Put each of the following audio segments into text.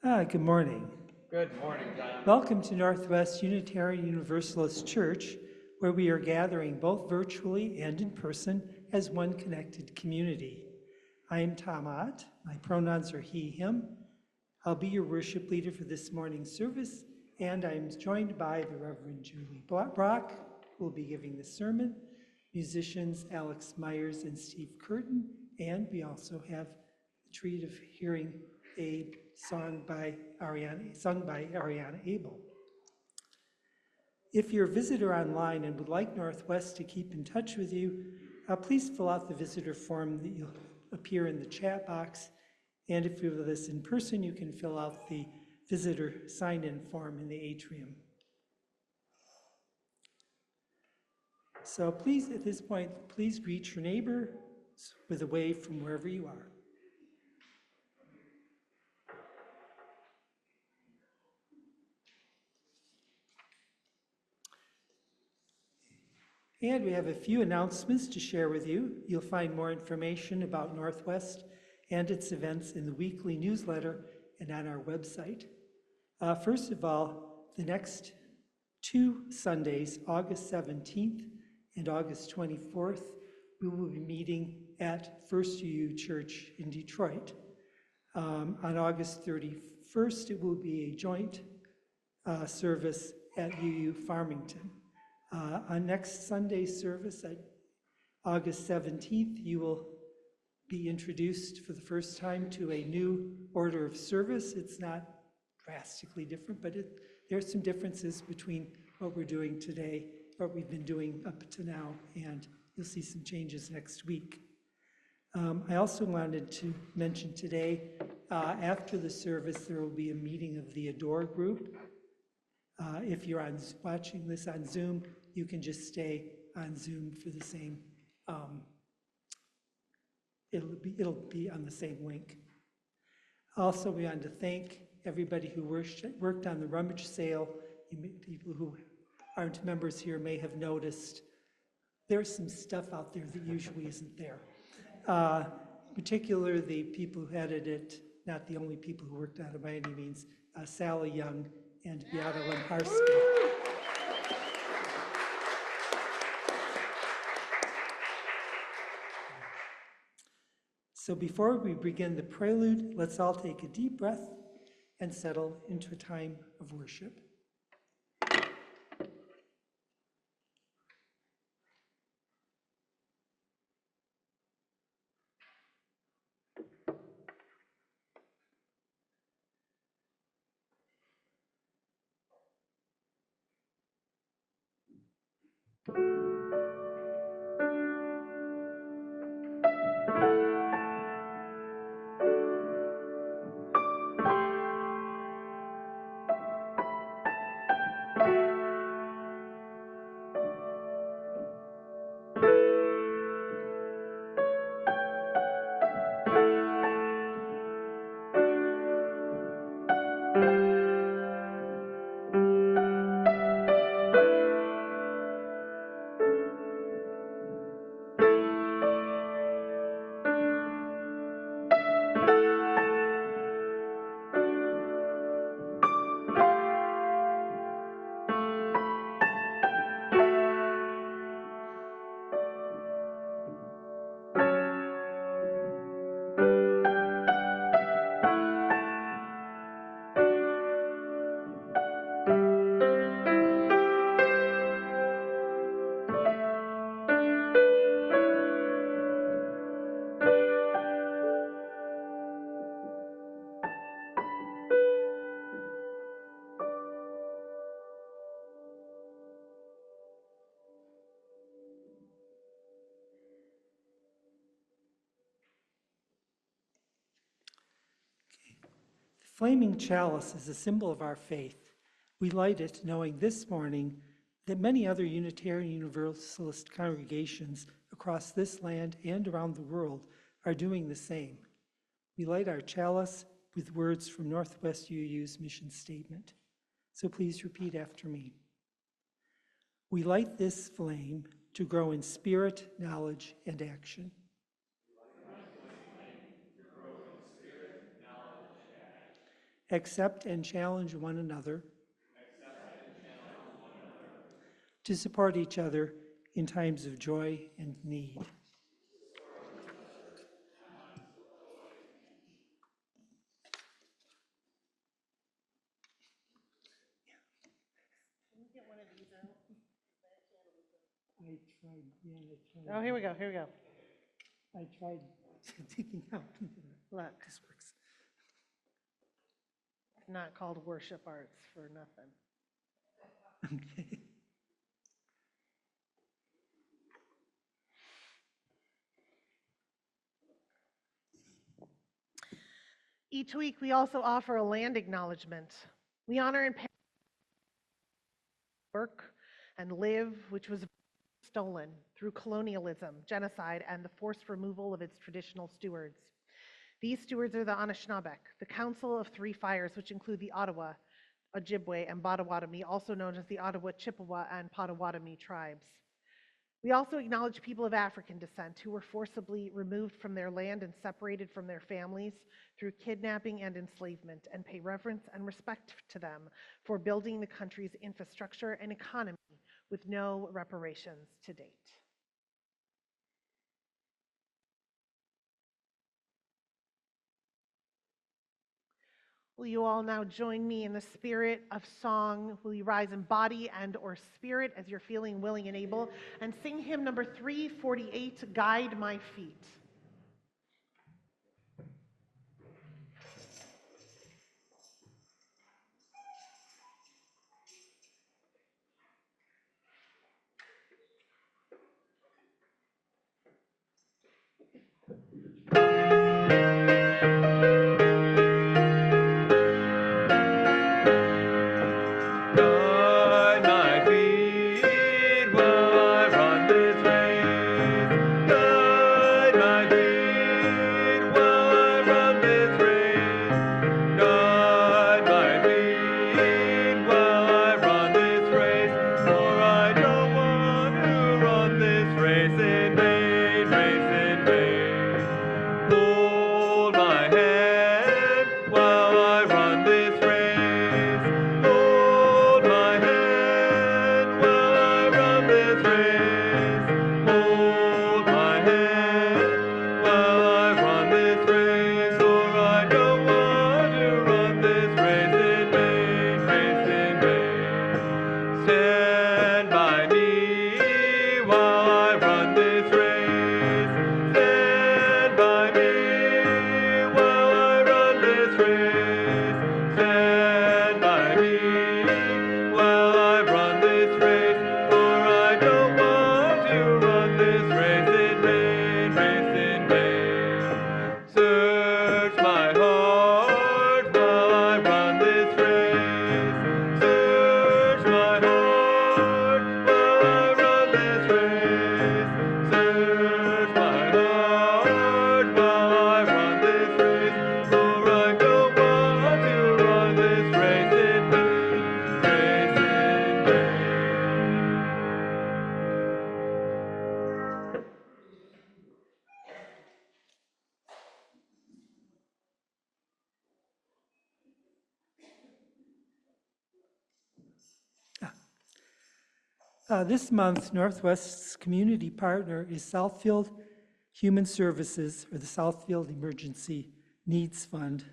Good morning. Good morning, John. Welcome to Northwest Unitarian Universalist Church, where we are gathering both virtually and in person as one connected community. I am Tom Ott. My pronouns are he, him. I'll be your worship leader for this morning's service, and I'm joined by the Reverend Julie Brock, who will be giving the sermon, musicians Alex Myers and Steve Curtin, and we also have the treat of hearing a sung by Ariana Abel. If you're a visitor online and would like Northwest to keep in touch with you, please fill out the visitor form that will appear in the chat box. And if you're with us in person, you can fill out the visitor sign-in form in the atrium. So please, at this point, please greet your neighbor with a wave from wherever you are. And we have a few announcements to share with you. You'll find more information about Northwest and its events in the weekly newsletter and on our website. First of all, the next two Sundays, August 17th and August 24th, we will be meeting at First UU Church in Detroit. On August 31st, it will be a joint service at UU Farmington. On next Sunday's service at August 17th, you will be introduced for the first time to a new order of service. It's not drastically different, but there are some differences between what we're doing today, what we've been doing up to now, and you'll see some changes next week. I also wanted to mention today, after the service, there will be a meeting of the Adore group. If you're watching this on Zoom, you can just stay on Zoom for the same, it'll be on the same link. Also, we want to thank everybody who worked on the rummage sale. People who aren't members here may have noticed there's some stuff out there that usually isn't there. Particularly the people who edited it, not the only people who worked on it by any means, Sally Young and Beata Lemharski. So before we begin the prelude, let's all take a deep breath and settle into a time of worship. Flaming chalice is a symbol of our faith. We light it knowing this morning that many other Unitarian Universalist congregations across this land and around the world are doing the same. We light our chalice with words from Northwest UU's mission statement. So please repeat after me. We light this flame to grow in spirit, knowledge, and action. accept and challenge one another, to support each other in times of joy and need. Oh, here we go, here we go. I tried taking out. Look, This works. it's not called worship arts for nothing. Okay. Each week, we also offer a land acknowledgement. We honor and pay work and live, which was stolen through colonialism, genocide, and the forced removal of its traditional stewards. These stewards are the Anishinaabeg, the Council of Three Fires, which include the Ottawa, Ojibwe, and Potawatomi, also known as the Ottawa, Chippewa, and Potawatomi tribes. We also acknowledge people of African descent who were forcibly removed from their land and separated from their families through kidnapping and enslavement, and pay reverence and respect to them for building the country's infrastructure and economy with no reparations to date. Will you all now join me in the spirit of song? Will you rise in body and or spirit as you're feeling willing and able, and sing hymn number 348, Guide My Feet. This month, Northwest's community partner is Southfield Human Services, or the Southfield Emergency Needs Fund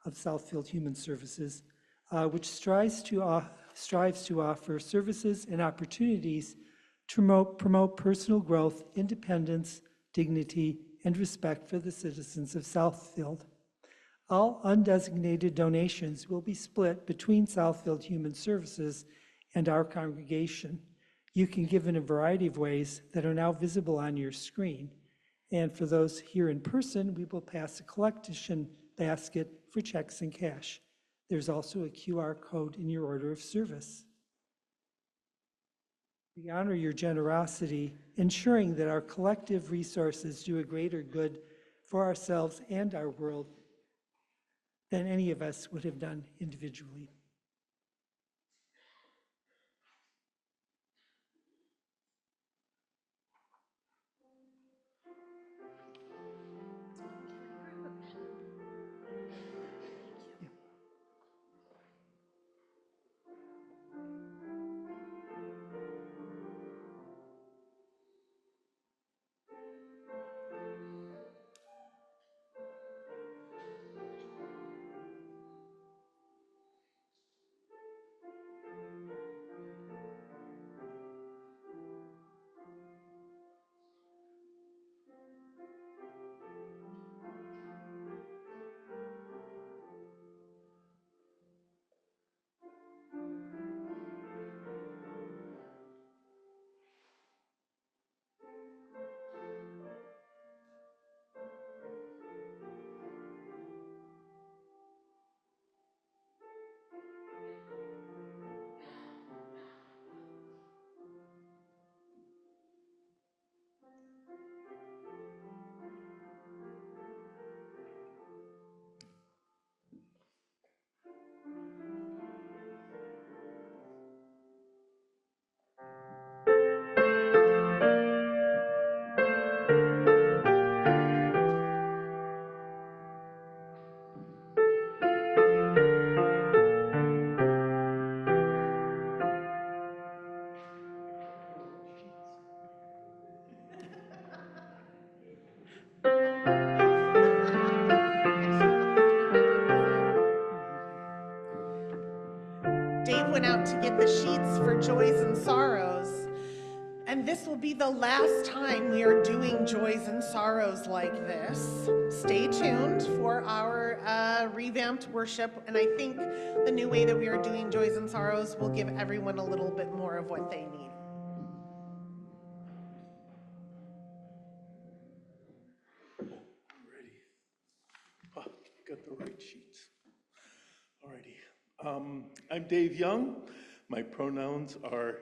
of Southfield Human Services, which strives to offer services and opportunities to promote personal growth, independence, dignity, and respect for the citizens of Southfield. All undesignated donations will be split between Southfield Human Services and our congregation. You can give in a variety of ways that are now visible on your screen. And for those here in person, we will pass a collection basket for checks and cash. There's also a QR code in your order of service. We honor your generosity, ensuring that our collective resources do a greater good for ourselves and our world than any of us would have done individually. for Joys and Sorrows. And this will be the last time we are doing Joys and Sorrows like this. Stay tuned for our revamped worship, and I think the new way that we are doing Joys and Sorrows will give everyone a little bit more of what they need. Ready? Oh, got the right sheets. Alrighty. I'm Dave Young. My pronouns are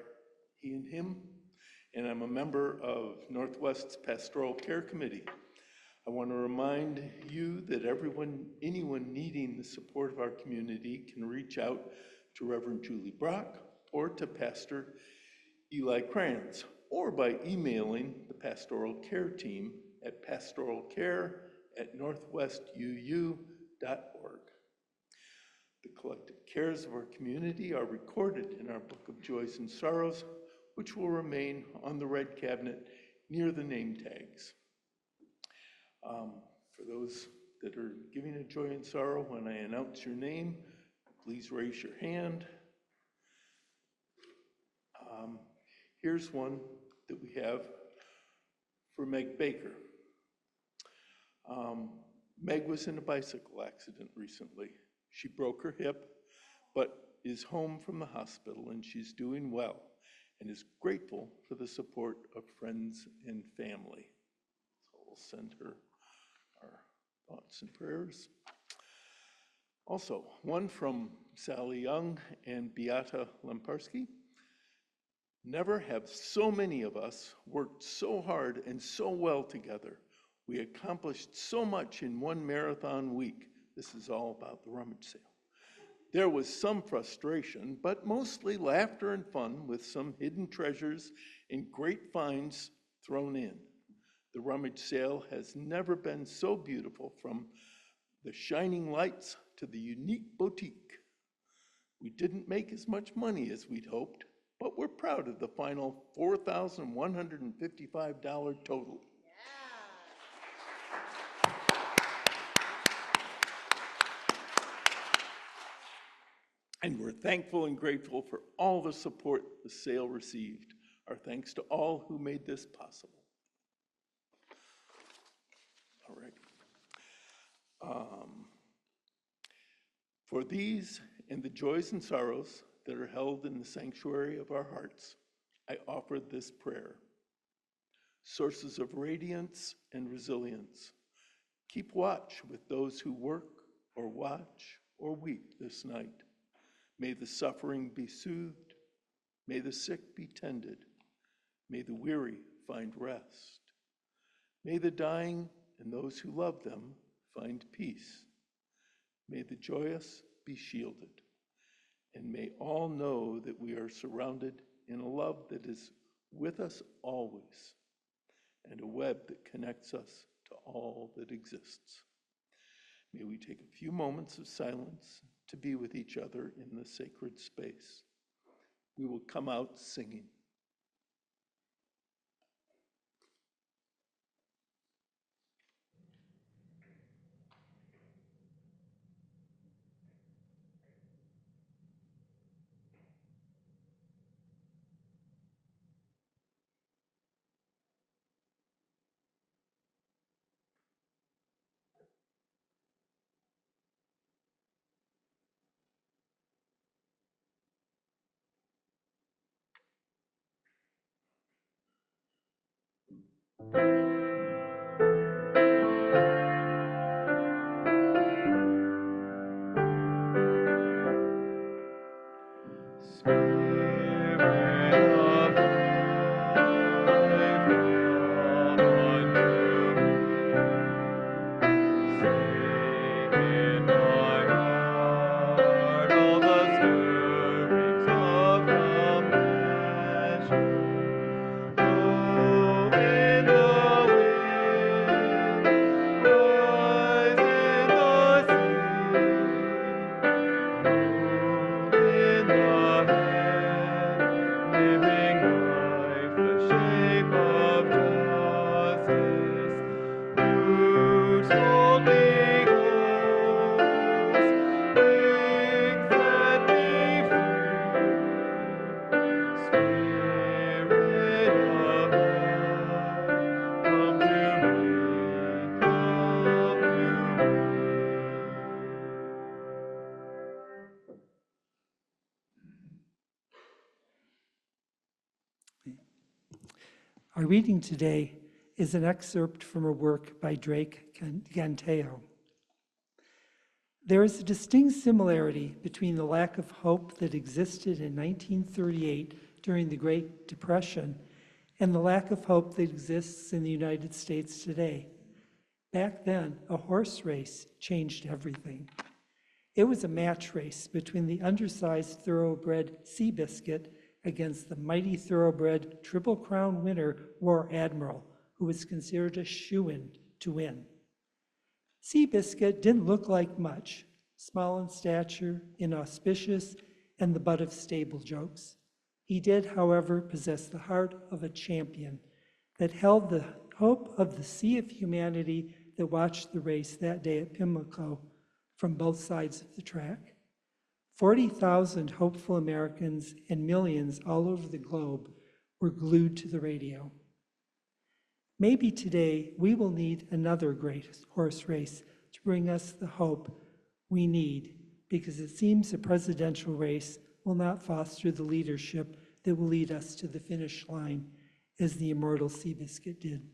he and him, and I'm a member of Northwest's Pastoral Care Committee. I want to remind you that anyone needing the support of our community can reach out to Reverend Julie Brock or to Pastor Eli Kranz, or by emailing the Pastoral Care team at pastoralcare@northwestuu.org. The collective cares of our community are recorded in our Book of Joys and Sorrows, which will remain on the red cabinet near the name tags. For those that are giving a joy and sorrow, when I announce your name, please raise your hand. Here's one that we have for Meg Baker. Meg was in a bicycle accident recently. She broke her hip, but is home from the hospital, and she's doing well and is grateful for the support of friends and family. So we'll send her our thoughts and prayers. Also, one from Sally Young and Beata Lemparski. Never have so many of us worked so hard and so well together. We accomplished so much in one marathon week. This is all about the rummage sale. There was some frustration, but mostly laughter and fun with some hidden treasures and great finds thrown in. The rummage sale has never been so beautiful, from the shining lights to the unique boutique. We didn't make as much money as we'd hoped, but we're proud of the final $4,155 total. And we're thankful and grateful for all the support the sale received. Our thanks to all who made this possible. All right. For these and the joys and sorrows that are held in the sanctuary of our hearts, I offer this prayer. Sources of radiance and resilience, keep watch with those who work or watch or weep this night. May the suffering be soothed. May the sick be tended. May the weary find rest. May the dying and those who love them find peace. May the joyous be shielded. And may all know that we are surrounded in a love that is with us always, and a web that connects us to all that exists. May we take a few moments of silence to be with each other in the sacred space. We will come out singing. In the reading today is an excerpt from a work by Drake Ganteo. There is a distinct similarity between the lack of hope that existed in 1938 during the Great Depression and the lack of hope that exists in the United States today. Back then, a horse race changed everything. It was a match race between the undersized thoroughbred Seabiscuit against the mighty thoroughbred Triple Crown winner War Admiral, who was considered a shoo-in to win. Seabiscuit didn't look like much, small in stature, inauspicious, and the butt of stable jokes. He did, however, possess the heart of a champion that held the hope of the sea of humanity that watched the race that day at Pimlico from both sides of the track. 40,000 hopeful Americans and millions all over the globe were glued to the radio. Maybe today we will need another great horse race to bring us the hope we need, because it seems a presidential race will not foster the leadership that will lead us to the finish line as the immortal Seabiscuit did.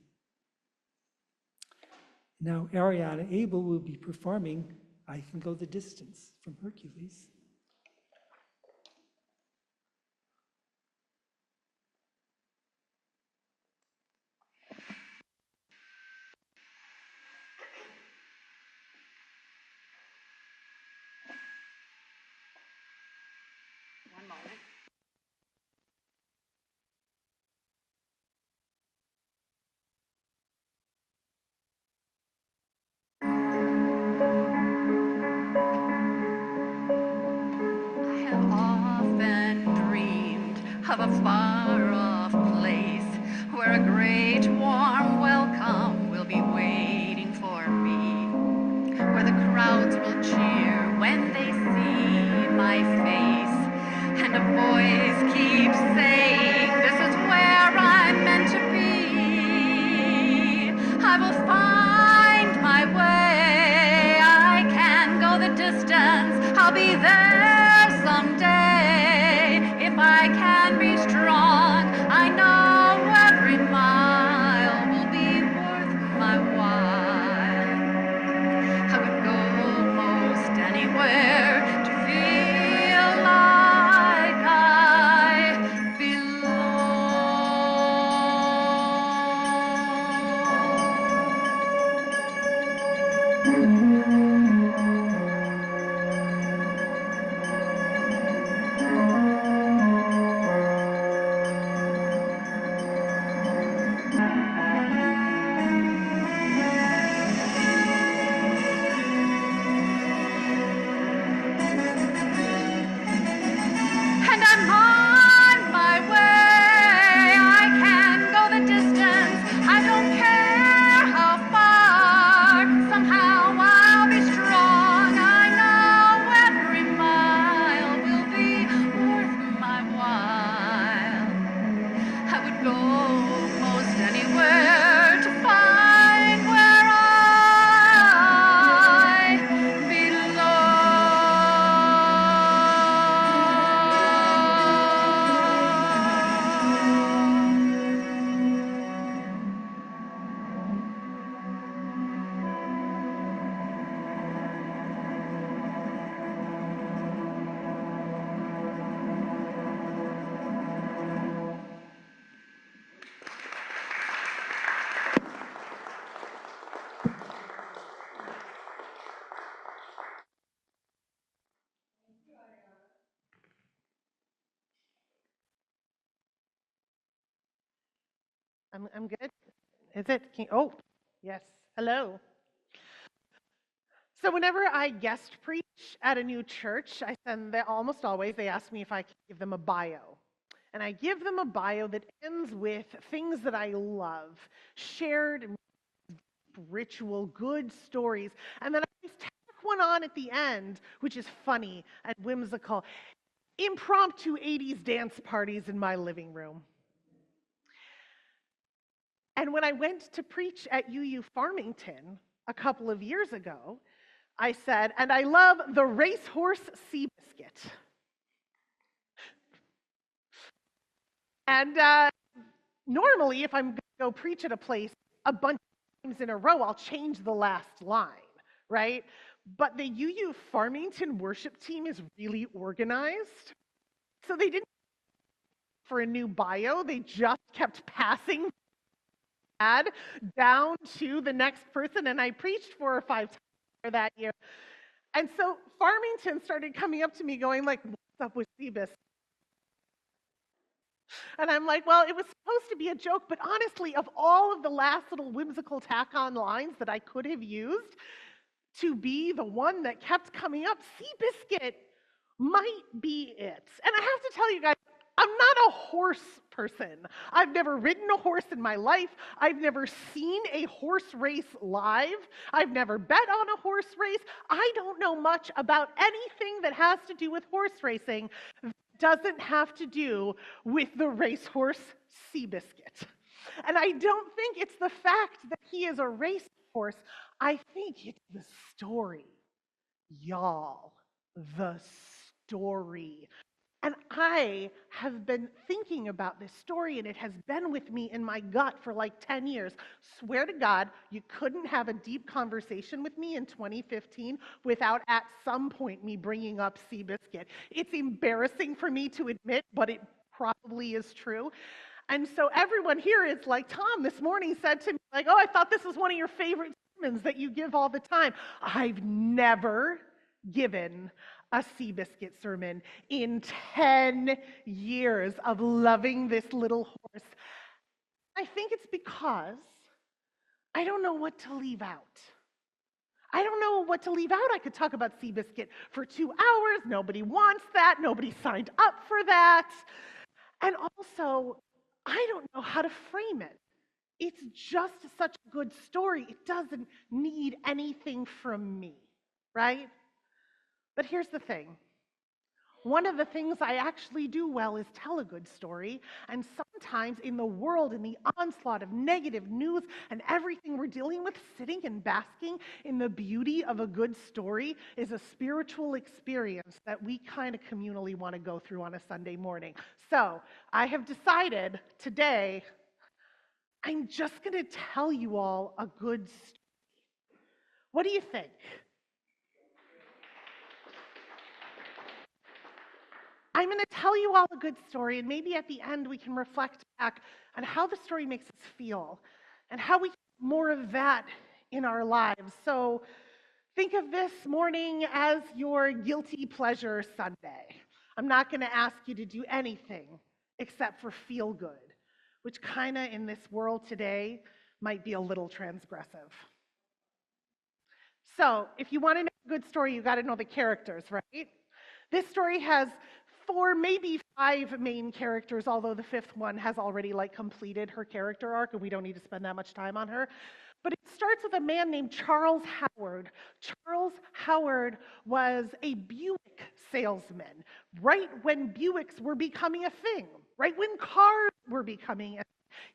Now Ariana Abel will be performing I Can Go the Distance from Hercules. One moment. I have often dreamed of a far-off place where a great warm welcome will be waiting for me, where the crowds will cheer when they see my face, and a voice keeps saying, "This is where I'm meant to be." I will find my way. I can go the distance. I'll be there someday. If I can be strong, I know every mile will be worth my while. I would go most anywhere to feel like I belong. And I'm on my way. I can go the distance. I don't care how far. Somehow I'll be strong. I know every mile will be worth my while. I would go most anywhere to find where I I'm good. Is it? Oh, yes. Hello. So whenever I guest preach at a new church, almost always they ask me if I can give them a bio. And I give them a bio that ends with things that I love, shared ritual, good stories. And then I always tack one on at the end, which is funny and whimsical. Impromptu 80s dance parties in my living room. And when I went to preach at UU Farmington a couple of years ago, I said, and I love the racehorse Seabiscuit. And normally, if I'm going go preach at a place a bunch of times in a row, I'll change the last line, right? But the UU Farmington worship team is really organized. So they didn't for a new bio, they just kept passing ad down to the next person, and I preached 4 or 5 times that year. And so Farmington started coming up to me going like, what's up with Seabiscuit? And I'm like, well, it was supposed to be a joke, but honestly, of all of the last little whimsical tack-on lines that I could have used to be the one that kept coming up, Seabiscuit might be it. And I have to tell you guys, I'm not a horse person. I've never ridden a horse in my life. I've never seen a horse race live. I've never bet on a horse race. I don't know much about anything that has to do with horse racing that doesn't have to do with the racehorse Seabiscuit. And I don't think it's the fact that he is a racehorse. I think it's the story. Y'all, the story. And I have been thinking about this story, and it has been with me in my gut for like 10 years. Swear to God, you couldn't have a deep conversation with me in 2015 without at some point me bringing up Seabiscuit. It's embarrassing for me to admit, but it probably is true. And so everyone here is like, Tom this morning said to me, like, oh, I thought this was one of your favorite sermons that you give all the time. I've never given a Seabiscuit sermon in 10 years of loving this little horse. I think it's because I don't know what to leave out. I don't know what to leave out. I could talk about Seabiscuit for 2 hours. Nobody wants that. Nobody signed up for that. And also, I don't know how to frame it. It's just such a good story. It doesn't need anything from me, right? But here's the thing. One of the things I actually do well is tell a good story, and sometimes in the world, in the onslaught of negative news and everything we're dealing with, sitting and basking in the beauty of a good story is a spiritual experience that we kind of communally want to go through on a Sunday morning. So I have decided today, I'm just going to tell you all a good story. What do you think? I'm going to tell you all a good story, and maybe at the end we can reflect back on how the story makes us feel and how we get more of that in our lives. So think of this morning as your guilty pleasure Sunday. I'm not going to ask you to do anything except for feel good, which kind of in this world today might be a little transgressive. So if you want to know a good story, you got to know the characters, right? This story has 4, maybe 5 main characters, although the 5th one has already completed her character arc, and we don't need to spend that much time on her. But it starts with a man named Charles Howard. Charles Howard was a Buick salesman, right when Buicks were becoming a thing, right when cars were becoming a thing.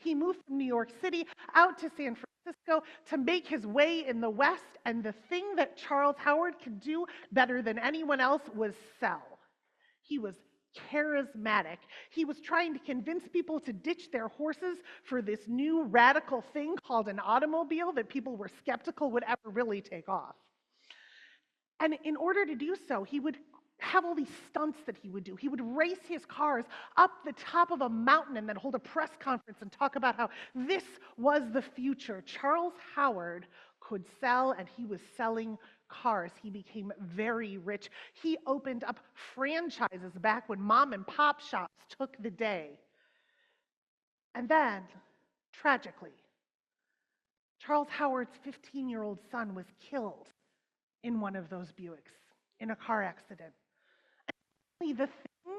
He moved from New York City out to San Francisco to make his way in the West, and the thing that Charles Howard could do better than anyone else was sell. He was charismatic. He was trying to convince people to ditch their horses for this new radical thing called an automobile that people were skeptical would ever really take off. And in order to do so, he would have all these stunts that he would do. He would race his cars up the top of a mountain and then hold a press conference and talk about how this was the future. Charles Howard could sell, and he was selling cars. He became very rich. He opened up franchises back when mom and pop shops took the day. And then, tragically, Charles Howard's 15-year-old son was killed in one of those Buicks in a car accident. And the thing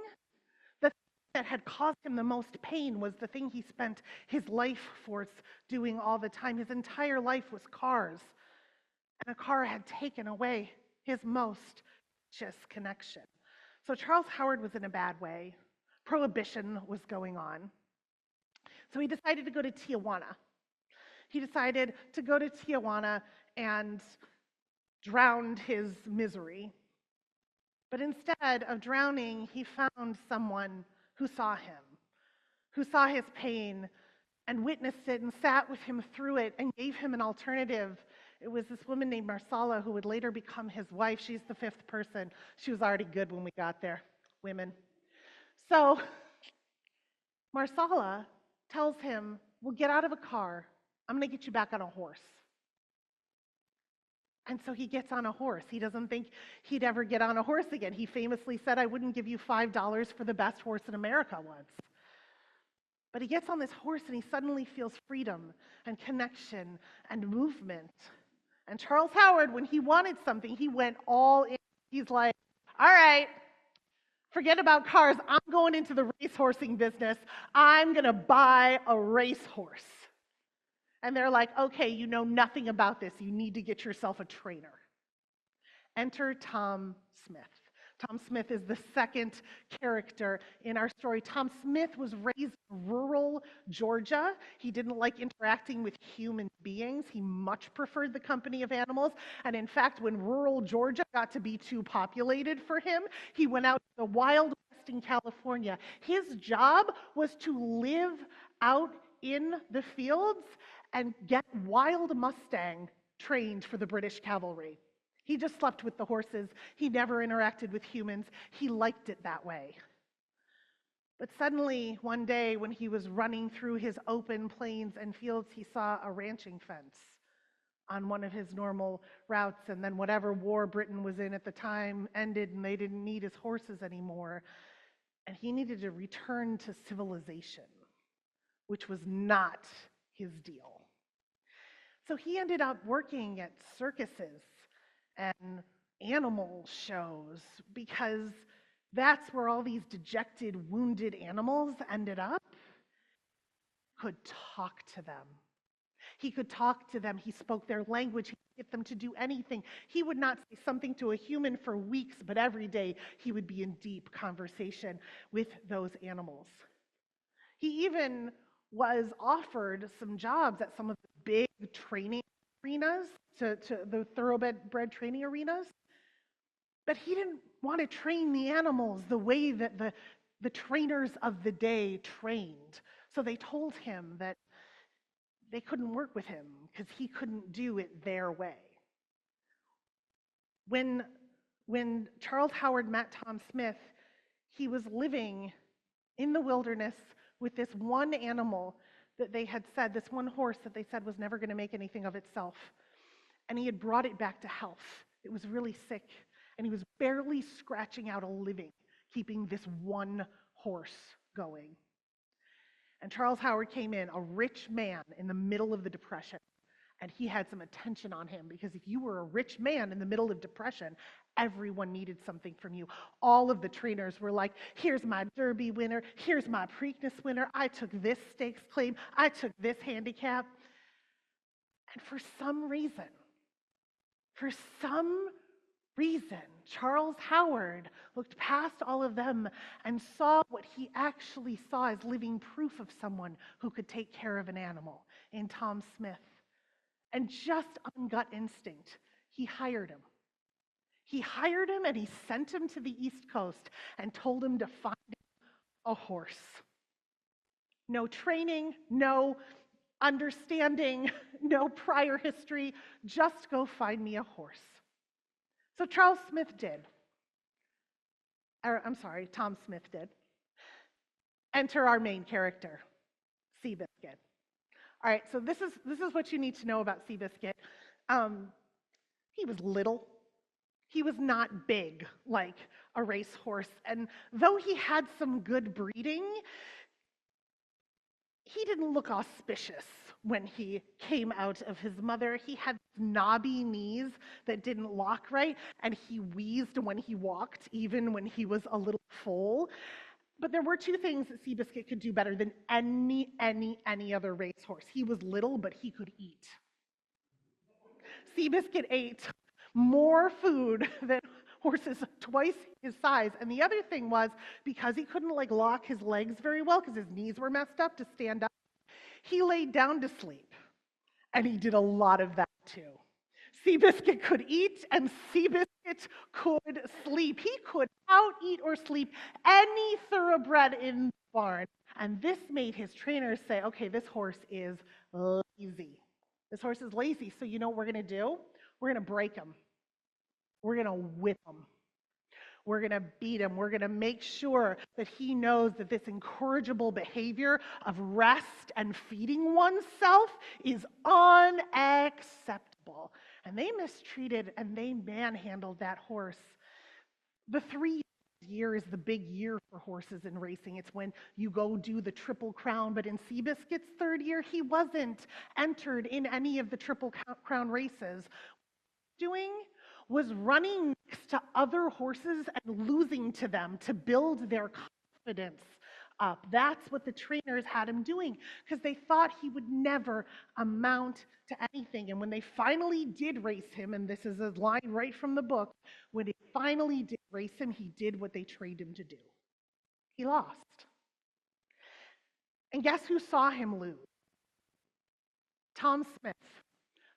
that had caused him the most pain was the thing he spent his life force doing all the time. His entire life was cars. And a car had taken away his most precious connection. So Charles Howard was in a bad way. Prohibition was going on. So he decided to go to Tijuana. He decided to go to Tijuana and drown his misery. But instead of drowning, he found someone who saw him, who saw his pain, and witnessed it and sat with him through it and gave him an alternative. It was this woman named Marsala who would later become his wife. She's the fifth person. She was already good when we got there, women. So Marsala tells him, well, get out of a car. I'm going to get you back on a horse. And so he gets on a horse. He doesn't think he'd ever get on a horse again. He famously said, I wouldn't give you $5 for the best horse in America once. But he gets on this horse and he suddenly feels freedom and connection and movement. And Charles Howard, when he wanted something, he went all in. He's like, all right, forget about cars. I'm going into the racehorsing business. I'm going to buy a racehorse. And they're like, okay, you know nothing about this. You need to get yourself a trainer. Enter Tom Smith. Tom Smith is the second character in our story. Tom Smith was raised in rural Georgia. He didn't like interacting with human beings. He much preferred the company of animals. And in fact, when rural Georgia got to be too populated for him, he went out to the Wild West in California. His job was to live out in the fields and get wild Mustang trained for the British cavalry. He just slept with the horses. He never interacted with humans. He liked it that way. But suddenly, one day, when he was running through his open plains and fields, he saw a ranching fence on one of his normal routes. And then whatever war Britain was in at the time ended, and they didn't need his horses anymore. And he needed to return to civilization, which was not his deal. So he ended up working at circuses and animal shows because that's where all these dejected, wounded animals ended up. Could talk to them. He could talk to them. He spoke their language. He could get them to do anything. He would not say something to a human for weeks, but every day he would be in deep conversation with those animals. He even was offered some jobs at some of the big training arenas, to the thoroughbred training arenas, but he didn't want to train the animals the way that the trainers of the day trained. So they told him that they couldn't work with him because he couldn't do it their way. When Charles Howard met Tom Smith, he was living in the wilderness with this one animal that they had said, this one horse that they said was never going to make anything of itself. And he had brought it back to health. It was really sick, and he was barely scratching out a living, keeping this one horse going. And Charles Howard came in, a rich man in the middle of the Depression, and he had some attention on him because if you were a rich man in the middle of Depression, everyone needed something from you. All of the trainers were like, here's my Derby winner, here's my Preakness winner, I took this stakes claim, I took this handicap. And for some reason, Charles Howard looked past all of them and saw what he actually saw as living proof of someone who could take care of an animal in Tom Smith. And just on gut instinct, he hired him. He hired him and he sent him to the East Coast and told him to find a horse. No training, no understanding, no prior history, just go find me a horse. So Tom Smith did. Enter our main character, Seabiscuit. All right, so this is what you need to know about Seabiscuit. He was little. He was not big like a racehorse. And though he had some good breeding, he didn't look auspicious when he came out of his mother. He had knobby knees that didn't lock right, and he wheezed when he walked, even when he was a little foal. But there were two things that Seabiscuit could do better than any other racehorse. He was little, but he could eat. Seabiscuit ate more food than horses twice his size. And the other thing was, because he couldn't lock his legs very well because his knees were messed up to stand up, he laid down to sleep. And he did a lot of that too. Seabiscuit could eat and Seabiscuit could sleep. He could out-eat or sleep any thoroughbred in barn. And this made his trainers say, okay, this horse is lazy. This horse is lazy. So you know what we're going to do? We're going to break him. We're going to whip him. We're going to beat him. We're going to make sure that he knows that this incorrigible behavior of rest and feeding oneself is unacceptable. And they mistreated and they manhandled that horse. The 3 year is the big year for horses in racing. It's when you go do the Triple Crown. But in Seabiscuit's 3rd year, he wasn't entered in any of the Triple Crown races. Doing was running next to other horses and losing to them to build their confidence up. That's what the trainers had him doing because they thought he would never amount to anything. And when they finally did race him, and this is a line right from the book, when they finally did race him, he did what they trained him to do. He lost. And guess who saw him lose? Tom Smith.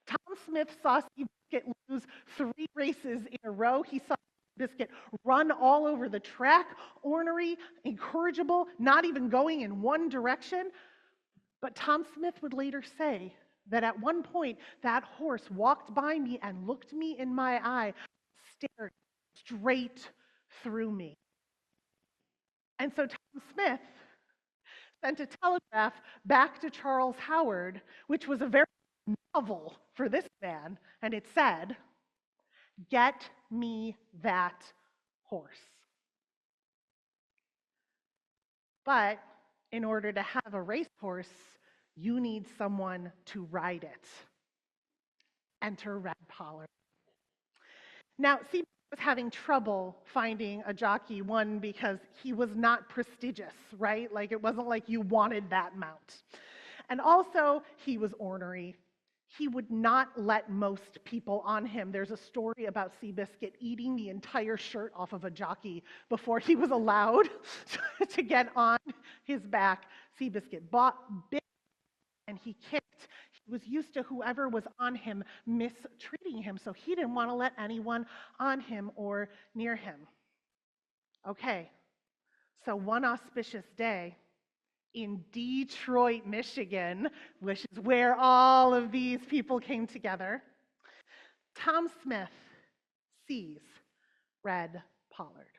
Tom Smith saw Seabiscuit lose 3 races in a row. He saw Seabiscuit run all over the track, ornery, incorrigible, not even going in one direction. But Tom Smith would later say that at one point, that horse walked by me and looked me in my eye, stared straight through me. And so Tom Smith sent a telegraph back to Charles Howard, which was a very novel for this man, and it said, "Get me that horse." But in order to have a racehorse, you need someone to ride it. Enter Red Pollard. Now, Seabiscuit was having trouble finding a jockey, one, because he was not prestigious, right? Like, it wasn't like you wanted that mount. And also, he was ornery. He would not let most people on him. There's a story about Seabiscuit eating the entire shirt off of a jockey before he was allowed to get on his back. Seabiscuit bit and he kicked. He was used to whoever was on him mistreating him, so he didn't want to let anyone on him or near him. Okay, so one auspicious day, in Detroit, Michigan, which is where all of these people came together, Tom Smith sees Red Pollard.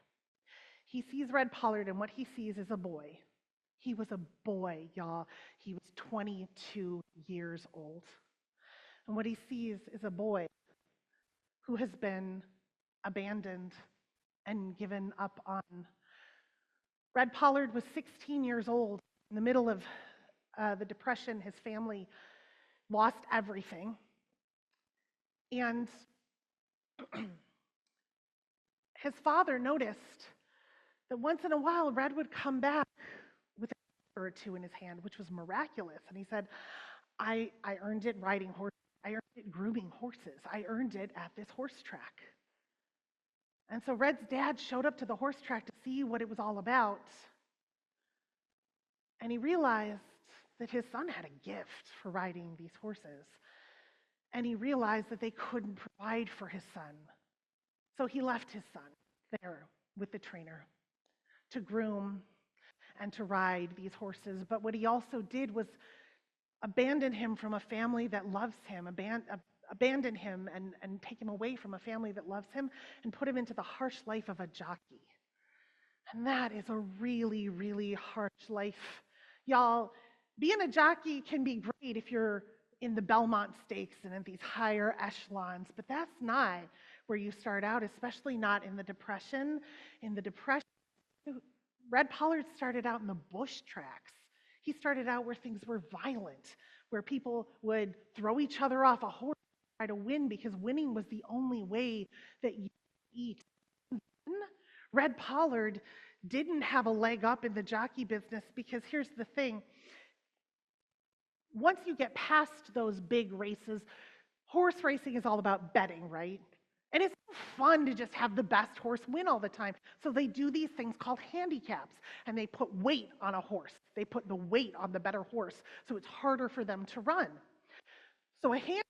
He sees Red Pollard, and what he sees is a boy. He was a boy, y'all. He was 22 years old. And what he sees is a boy who has been abandoned and given up on. Red Pollard was 16 years old. In the middle of the Depression, his family lost everything. And his father noticed that once in a while, Red would come back with a or two in his hand, which was miraculous. And he said, I earned it riding horses. I earned it grooming horses. I earned it at this horse track. And so Red's dad showed up to the horse track to see what it was all about. And he realized that his son had a gift for riding these horses. And he realized that they couldn't provide for his son. So he left his son there with the trainer to groom and to ride these horses. But what he also did was abandon him from a family that loves him, abandon him and take him away from a family that loves him and put him into the harsh life of a jockey. And that is a really, really harsh life. Y'all, being a jockey can be great if you're in the Belmont Stakes and in these higher echelons, but that's not where you start out, especially not in the Depression. In the Depression, Red Pollard started out in the bush tracks. He started out where things were violent, where people would throw each other off a horse to try to win because winning was the only way that you eat. Red Pollard didn't have a leg up in the jockey business because here's the thing. Once you get past those big races, horse racing is all about betting, right? And it's fun to just have the best horse win all the time. So they do these things called handicaps, and they put weight on a horse. They put the weight on the better horse, so it's harder for them to run. So a handicap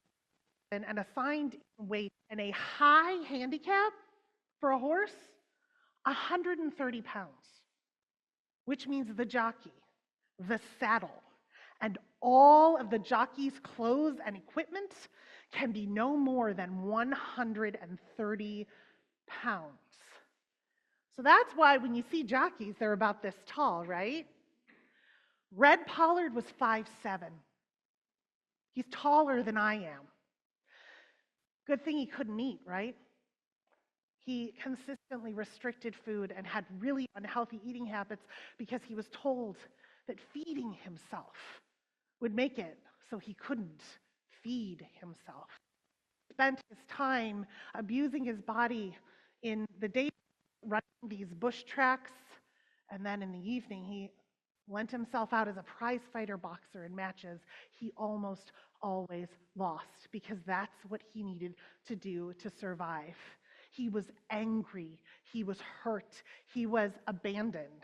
and assigned weight and a high handicap for a horse, 130 pounds. which means the jockey, the saddle, and all of the jockey's clothes and equipment can be no more than 130 pounds. So that's why when you see jockeys, they're about this tall, right? Red Pollard was 5'7". He's taller than I am. Good thing he couldn't eat, right? He consistently restricted food and had really unhealthy eating habits because he was told that feeding himself would make it so he couldn't feed himself. He spent his time abusing his body in the day, running these bush tracks, and then in the evening he lent himself out as a prize fighter boxer in matches. He almost always lost because that's what he needed to do to survive. He was angry, he was hurt, he was abandoned.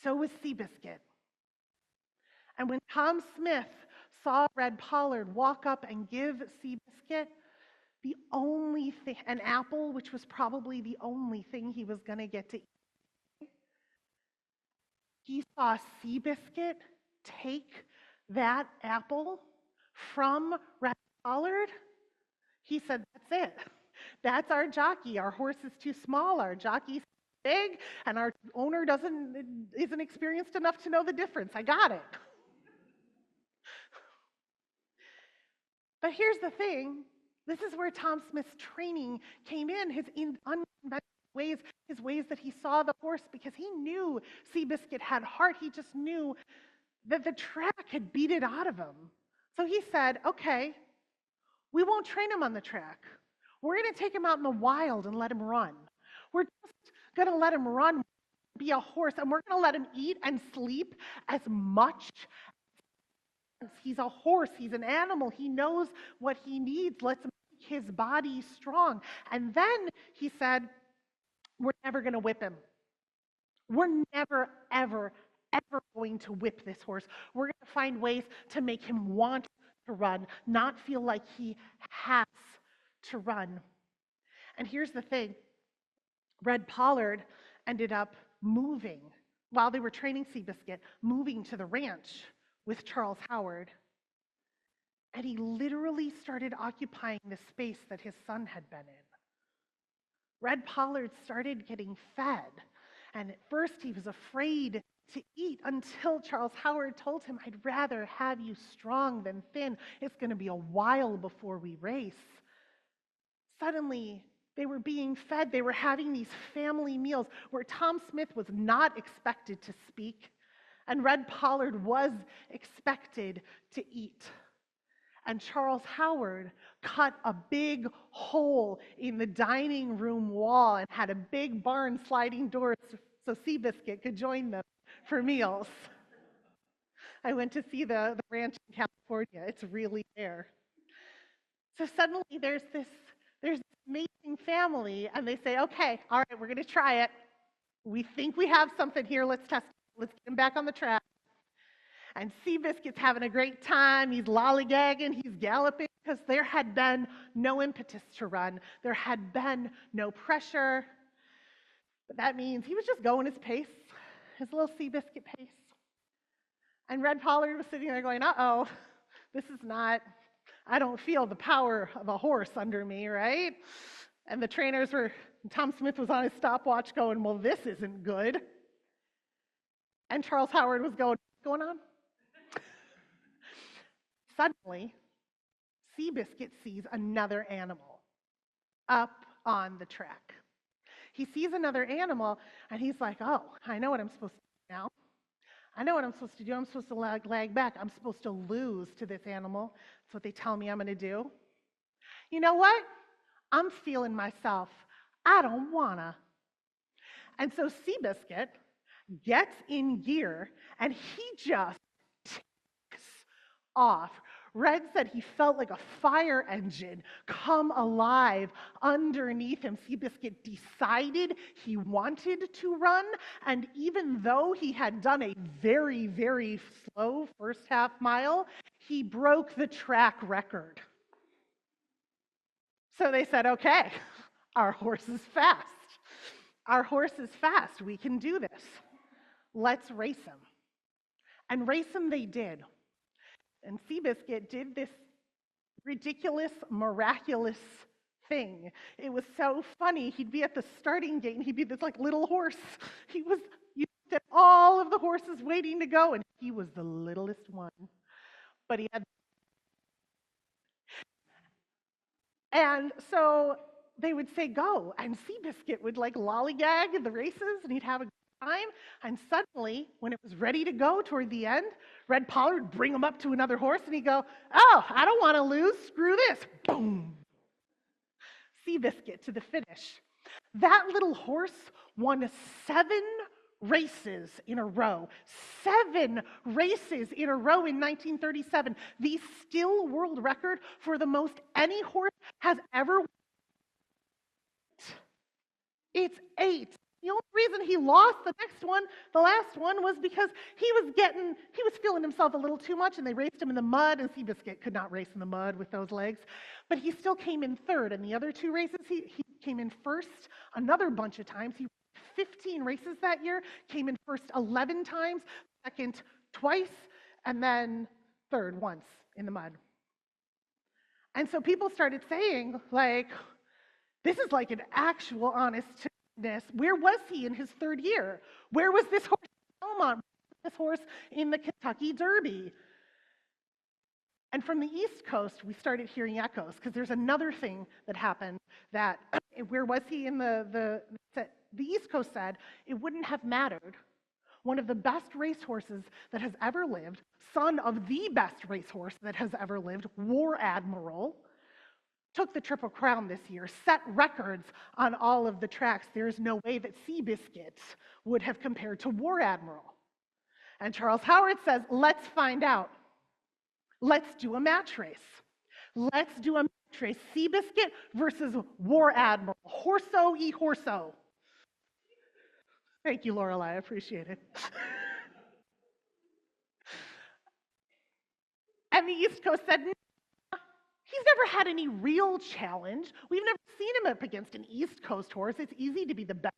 So was Seabiscuit. And when Tom Smith saw Red Pollard walk up and give Seabiscuit the only thing, an apple, which was probably the only thing he was going to get to eat, he saw Seabiscuit take that apple from Red Pollard. He said, that's it. That's our jockey. Our horse is too small, our jockey's big, and our owner isn't experienced enough to know the difference. I got it. But here's the thing. This is where Tom Smith's training came in, his unconventional ways, his ways that he saw the horse, because he knew Seabiscuit had heart. He just knew that the track had beat it out of him. So he said, okay, we won't train him on the track. We're going to take him out in the wild and let him run. We're just going to let him run, be a horse, and we're going to let him eat and sleep as much. He's a horse, he's an animal, he knows what he needs. Let's make his body strong. And then he said, we're never going to whip him. We're never, ever, ever going to whip this horse. We're going to find ways to make him want to run, not feel like he has to run. And here's the thing. Red Pollard ended up moving, while they were training Seabiscuit, moving to the ranch with Charles Howard. And he literally started occupying the space that his son had been in. Red Pollard started getting fed. And at first he was afraid to eat until Charles Howard told him, I'd rather have you strong than thin. It's going to be a while before we race. Suddenly, they were being fed. They were having these family meals where Tom Smith was not expected to speak, and Red Pollard was expected to eat. And Charles Howard cut a big hole in the dining room wall and had a big barn sliding doors so Seabiscuit could join them for meals. I went to see the ranch in California. It's really there. So suddenly there's this amazing family, and they say, okay, all right, we're going to try it. We think we have something here. Let's test it. Let's get him back on the track. And Seabiscuit's having a great time. He's lollygagging. He's galloping because there had been no impetus to run. There had been no pressure. But that means he was just going his pace, his little Seabiscuit pace. And Red Pollard was sitting there going, uh-oh, this is not, I don't feel the power of a horse under me, right? And the trainers were, Tom Smith was on his stopwatch going, well, this isn't good. And Charles Howard was going, what's going on? Suddenly, Seabiscuit sees another animal up on the track. He sees another animal, and he's like, oh, I know what I'm supposed to do now. I know what I'm supposed to do. I'm supposed to lag back. I'm supposed to lose to this animal. That's what they tell me I'm going to do. You know what? I'm feeling myself. I don't wanna. And so Seabiscuit gets in gear, and he just takes off. Red said he felt like a fire engine come alive underneath him. Seabiscuit decided he wanted to run, and even though he had done a very, very slow first half mile, he broke the track record. So they said, okay, our horse is fast. Our horse is fast. We can do this. let's race him. And race him they did. And Seabiscuit did this ridiculous, miraculous thing. It was so funny. He'd be at the starting gate and he'd be this like little horse. You looked at all of the horses waiting to go, and he was the littlest one. But he had. And so they would say go, and Seabiscuit would like lollygag at the races, and he'd have a good time. And suddenly, when it was ready to go toward the end, Red Pollard would bring him up to another horse, and he'd go, oh, I don't want to lose, screw this. Boom. Seabiscuit to the finish. That little horse won 7 races in a row. 7 races in a row in 1937. The still world record for the most any horse has ever won. It's 8. The only reason he lost the last one, was because he was feeling himself a little too much, and they raced him in the mud, and Seabiscuit could not race in the mud with those legs. But he still came in 3rd. In the other 2 races, he came in 1st another bunch of times. He 15 races that year, came in 1st 11 times, 2nd twice, and then 3rd once in the mud. And so people started saying, like, this is like an actual honest to goodness. Where was he in his 3rd year? Where was this horse in Belmont? Where was this horse in the Kentucky Derby? And from the East Coast, we started hearing echoes, because there's another thing that happened that, where was he in the East Coast said it wouldn't have mattered. One of the best racehorses that has ever lived, son of the best racehorse that has ever lived, War Admiral, took the Triple Crown this year, set records on all of the tracks. There's no way that Seabiscuit would have compared to War Admiral. And Charles Howard says, let's find out. Let's do a match race. Let's do a match race. Seabiscuit versus War Admiral. Horso e horso. Thank you, Lorelei. I appreciate it. And the East Coast said, no, he's never had any real challenge. We've never seen him up against an East Coast horse. It's easy to be the best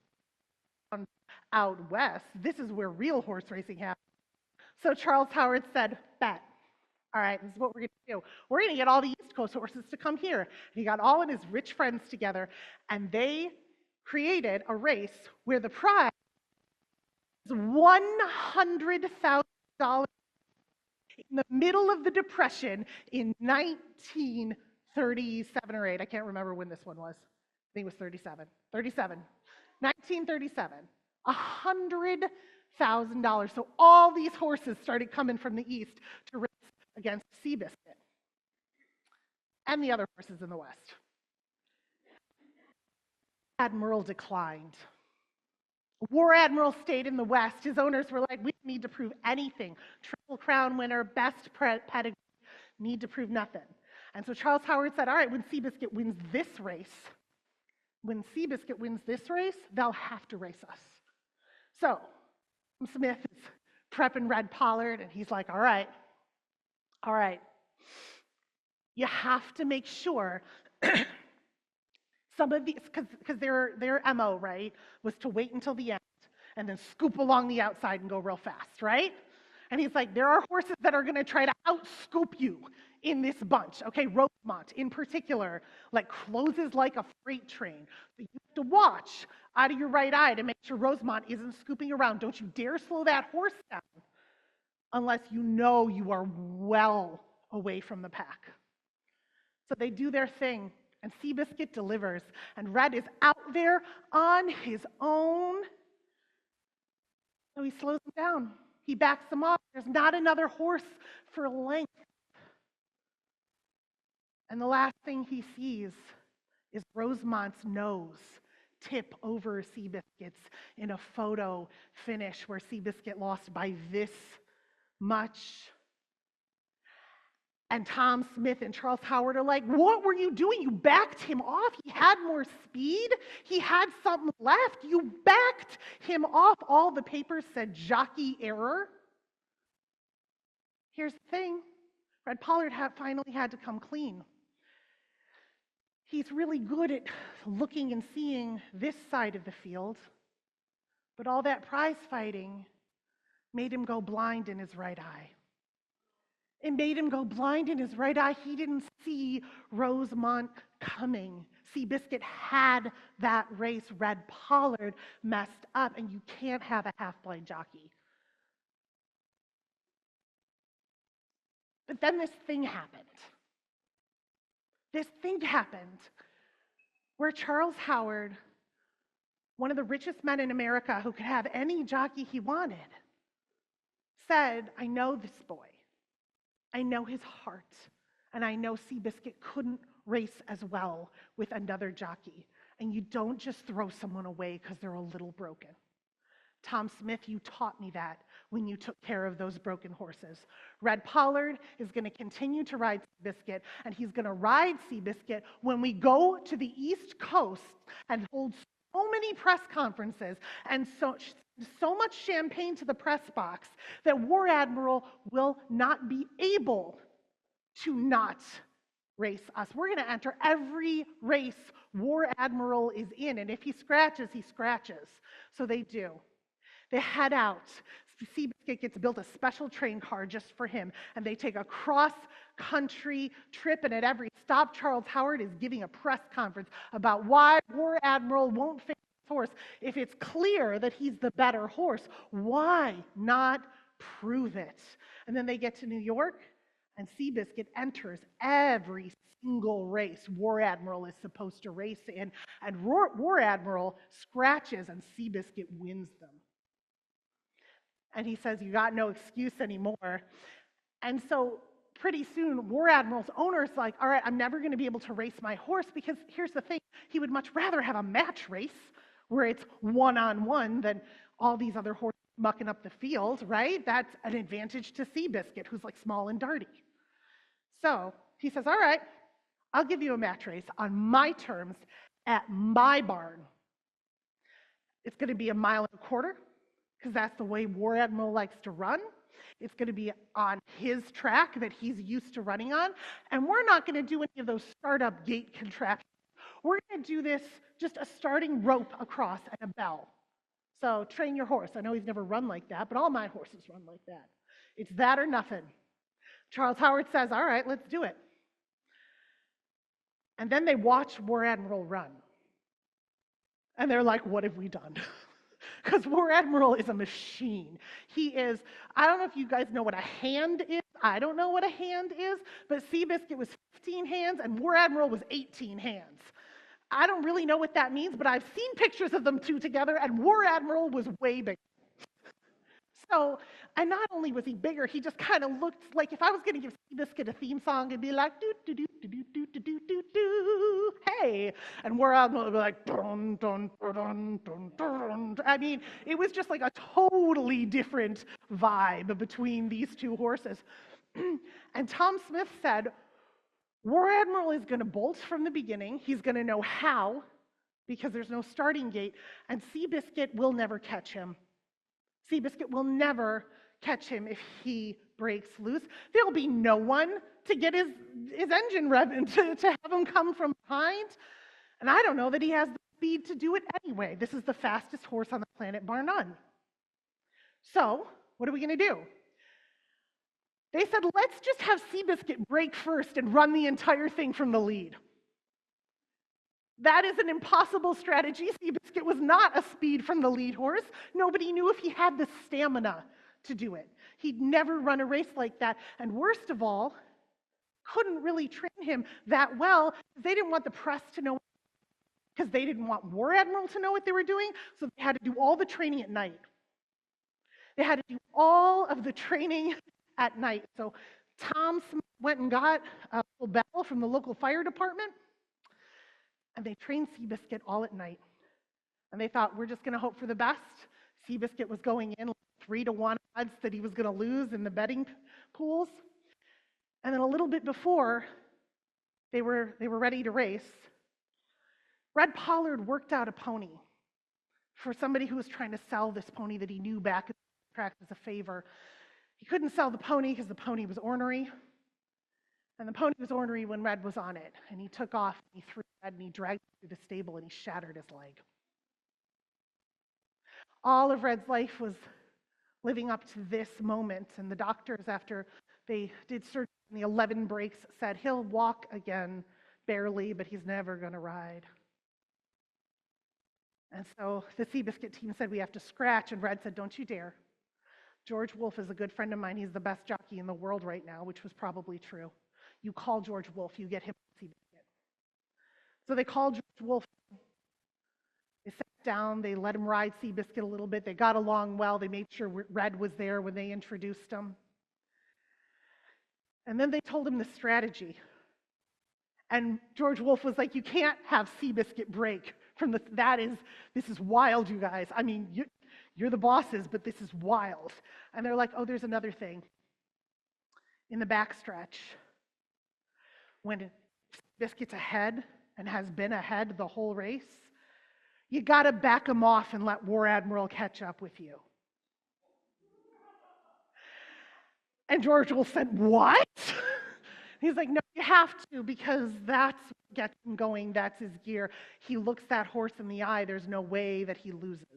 out west. This is where real horse racing happens. So Charles Howard said, bet. All right, this is what we're going to do. We're going to get all the East Coast horses to come here. And he got all of his rich friends together, and they created a race where the prize was $100,000 in the middle of the Depression in 1937 or 8. I can't remember when this one was. I think it was 37. 1937. $100,000. So all these horses started coming from the east to race against Seabiscuit and the other horses in the west. Admiral declined. War Admiral stayed in the west. His owners were like, we don't need to prove anything. Triple Crown winner, best pedigree, need to prove nothing. And so Charles Howard said, all right, when Seabiscuit wins this race, they'll have to race us. So Smith is prepping Red Pollard, and he's like, all right, you have to make sure some of these, because their MO, right, was to wait until the end and then scoop along the outside and go real fast, right? And he's like, there are horses that are going to try to out-scoop you in this bunch. Okay, Rosemont in particular, like closes like a freight train. So you have to watch out of your right eye to make sure Rosemont isn't scooping around. Don't you dare slow that horse down unless you know you are well away from the pack. So they do their thing, and Seabiscuit delivers, and Red is out there on his own. So he slows him down. He backs him off. There's not another horse for length. And the last thing he sees is Rosemont's nose tip over Seabiscuit's in a photo finish where Seabiscuit lost by this much. And Tom Smith and Charles Howard are like, what were you doing? You backed him off. He had more speed. He had something left. You backed him off. All the papers said jockey error. Here's the thing. Red Pollard finally had to come clean. He's really good at looking and seeing this side of the field, but all that prize fighting made him go blind in his right eye. It made him go blind in his right eye. He didn't see Rosemont coming. Seabiscuit had that race, Red Pollard, messed up, and you can't have a half-blind jockey. But then this thing happened. This thing happened where Charles Howard, one of the richest men in America who could have any jockey he wanted, said, I know this boy. I know his heart, and I know Seabiscuit couldn't race as well with another jockey. And you don't just throw someone away because they're a little broken. Tom Smith, you taught me that when you took care of those broken horses. Red Pollard is going to continue to ride Seabiscuit, and he's going to ride Seabiscuit when we go to the East Coast and hold so many press conferences and so much champagne to the press box that War Admiral will not be able to not race us. We're going to enter every race War Admiral is in, and if he scratches, he scratches. So they do. They head out. Seabiscuit gets built a special train car just for him, and they take a cross-country trip, and at every stop, Charles Howard is giving a press conference about why War Admiral won't face his horse. If it's clear that he's the better horse, why not prove it? And then they get to New York, and Seabiscuit enters every single race War Admiral is supposed to race in, and War Admiral scratches, and Seabiscuit wins them. And he says, you got no excuse anymore. And so pretty soon, War Admiral's owner's like, all right, I'm never going to be able to race my horse, because here's the thing, he would much rather have a match race where it's one-on-one than all these other horses mucking up the field, right? That's an advantage to Seabiscuit, who's like small and darty. So he says, all right, I'll give you a match race on my terms at my barn. It's going to be 1.25 miles, because that's the way War Admiral likes to run. It's going to be on his track that he's used to running on. And we're not going to do any of those startup gate contraptions. We're going to do this just a starting rope across and a bell. So train your horse. I know he's never run like that, but all my horses run like that. It's that or nothing. Charles Howard says, all right, let's do it. And then they watch War Admiral run. And they're like, what have we done? Because War Admiral is a machine. He is, I don't know if you guys know what a hand is. I don't know what a hand is, but Seabiscuit was 15 hands and War Admiral was 18 hands. I don't really know what that means, but I've seen pictures of them two together, and War Admiral was way bigger. So, and not only was he bigger, he just kind of looked like, if I was going to give Seabiscuit a theme song, it'd be like, do, do, do, do, do, do, do, do, do, do, hey. And War Admiral would be like, dun, dun, dun, dun, dun. I mean, it was just like a totally different vibe between these two horses. And Tom Smith said, War Admiral is going to bolt from the beginning. He's going to know how, because there's no starting gate, and Seabiscuit will never catch him. Seabiscuit will never catch him if he breaks loose. There'll be no one to get his engine revving, to have him come from behind. And I don't know that he has the speed to do it anyway. This is the fastest horse on the planet, bar none. So, what are we going to do? They said, let's just have Seabiscuit break first and run the entire thing from the lead. That is an impossible strategy. Seabiscuit was not a speed from the lead horse. Nobody knew if he had the stamina to do it. He'd never run a race like that. And worst of all, couldn't really train him that well. They didn't want the press to know, because they didn't want War Admiral to know what they were doing, so they had to do all the training at night. They had to do all of the training at night. So Tom Smith went and got a little bell from the local fire department, and they trained Seabiscuit all at night. And they thought, we're just going to hope for the best. Seabiscuit was going in 3-1 odds that he was going to lose in the betting pools. And then a little bit before they were ready to race, Red Pollard worked out a pony for somebody who was trying to sell this pony that he knew back at the track as a favor. He couldn't sell the pony because the pony was ornery. And the pony was ornery when Red was on it. And he took off, and he threw Red, and he dragged him through the stable, and he shattered his leg. All of Red's life was living up to this moment. And the doctors, after they did surgery in the 11 breaks, said he'll walk again, barely, but he's never going to ride. And so the Seabiscuit team said, we have to scratch, and Red said, don't you dare. George Wolfe is a good friend of mine. He's the best jockey in the world right now, which was probably true. You call George Wolfe, you get him Seabiscuit. So they called George Wolfe. They sat down, they let him ride Seabiscuit a little bit. They got along well. They made sure Red was there when they introduced him. And then they told him the strategy. And George Wolfe was like, you can't have Seabiscuit break from this is wild, you guys. I mean, you're the bosses, but this is wild. And they're like, oh, there's another thing. In the backstretch, when Seabiscuit's ahead and has been ahead the whole race, you got to back him off and let War Admiral catch up with you. And George Wolfe said, what? He's like, no, you have to, because that's what gets him going. That's his gear. He looks that horse in the eye. There's no way that he loses.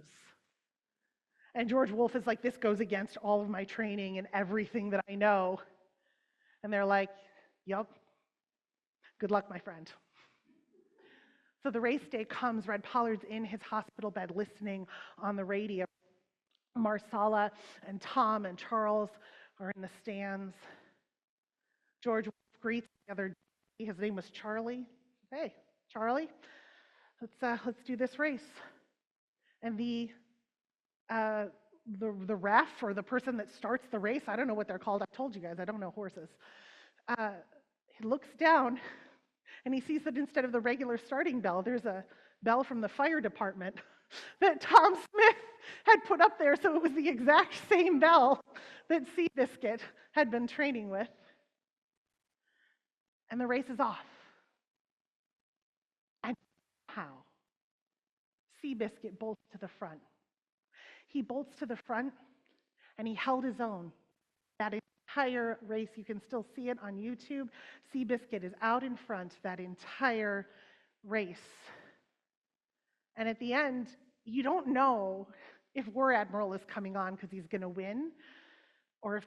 And George Wolfe is like, this goes against all of my training and everything that I know. And they're like, yup, good luck, my friend. So the race day comes. Red Pollard's in his hospital bed listening on the radio. Marsala and Tom and Charles are in the stands. George greets the other day. His name was Charlie. Hey, Charlie, let's do this race. And the ref, or the person that starts the race, I don't know what they're called. I told you guys, I don't know horses. He looks down and he sees that instead of the regular starting bell, there's a bell from the fire department that Tom Smith had put up there, so it was the exact same bell that Seabiscuit had been training with. And the race is off. And how? Seabiscuit bolts to the front. He bolts to the front, and he held his own. That entire race, you can still see it on YouTube. Seabiscuit is out in front that entire race. And at the end, you don't know if War Admiral is coming on because he's going to win, or if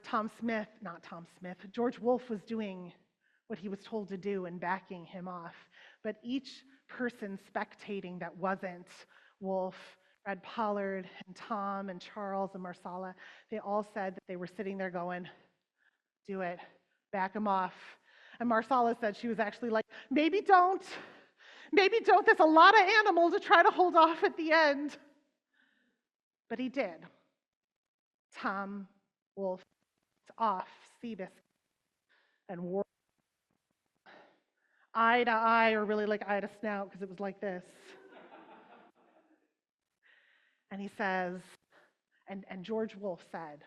George Wolfe was doing what he was told to do and backing him off. But each person spectating that wasn't Wolfe, Red Pollard and Tom and Charles and Marsala, they all said that they were sitting there going, do it, back him off. And Marsala said she was actually like, maybe don't. There's a lot of animal to try to hold off at the end. But he did. Tom Wolfe off Seabiscuit and War eye to eye, or really like eye to snout, because it was like this. And he says, and George Wolfe said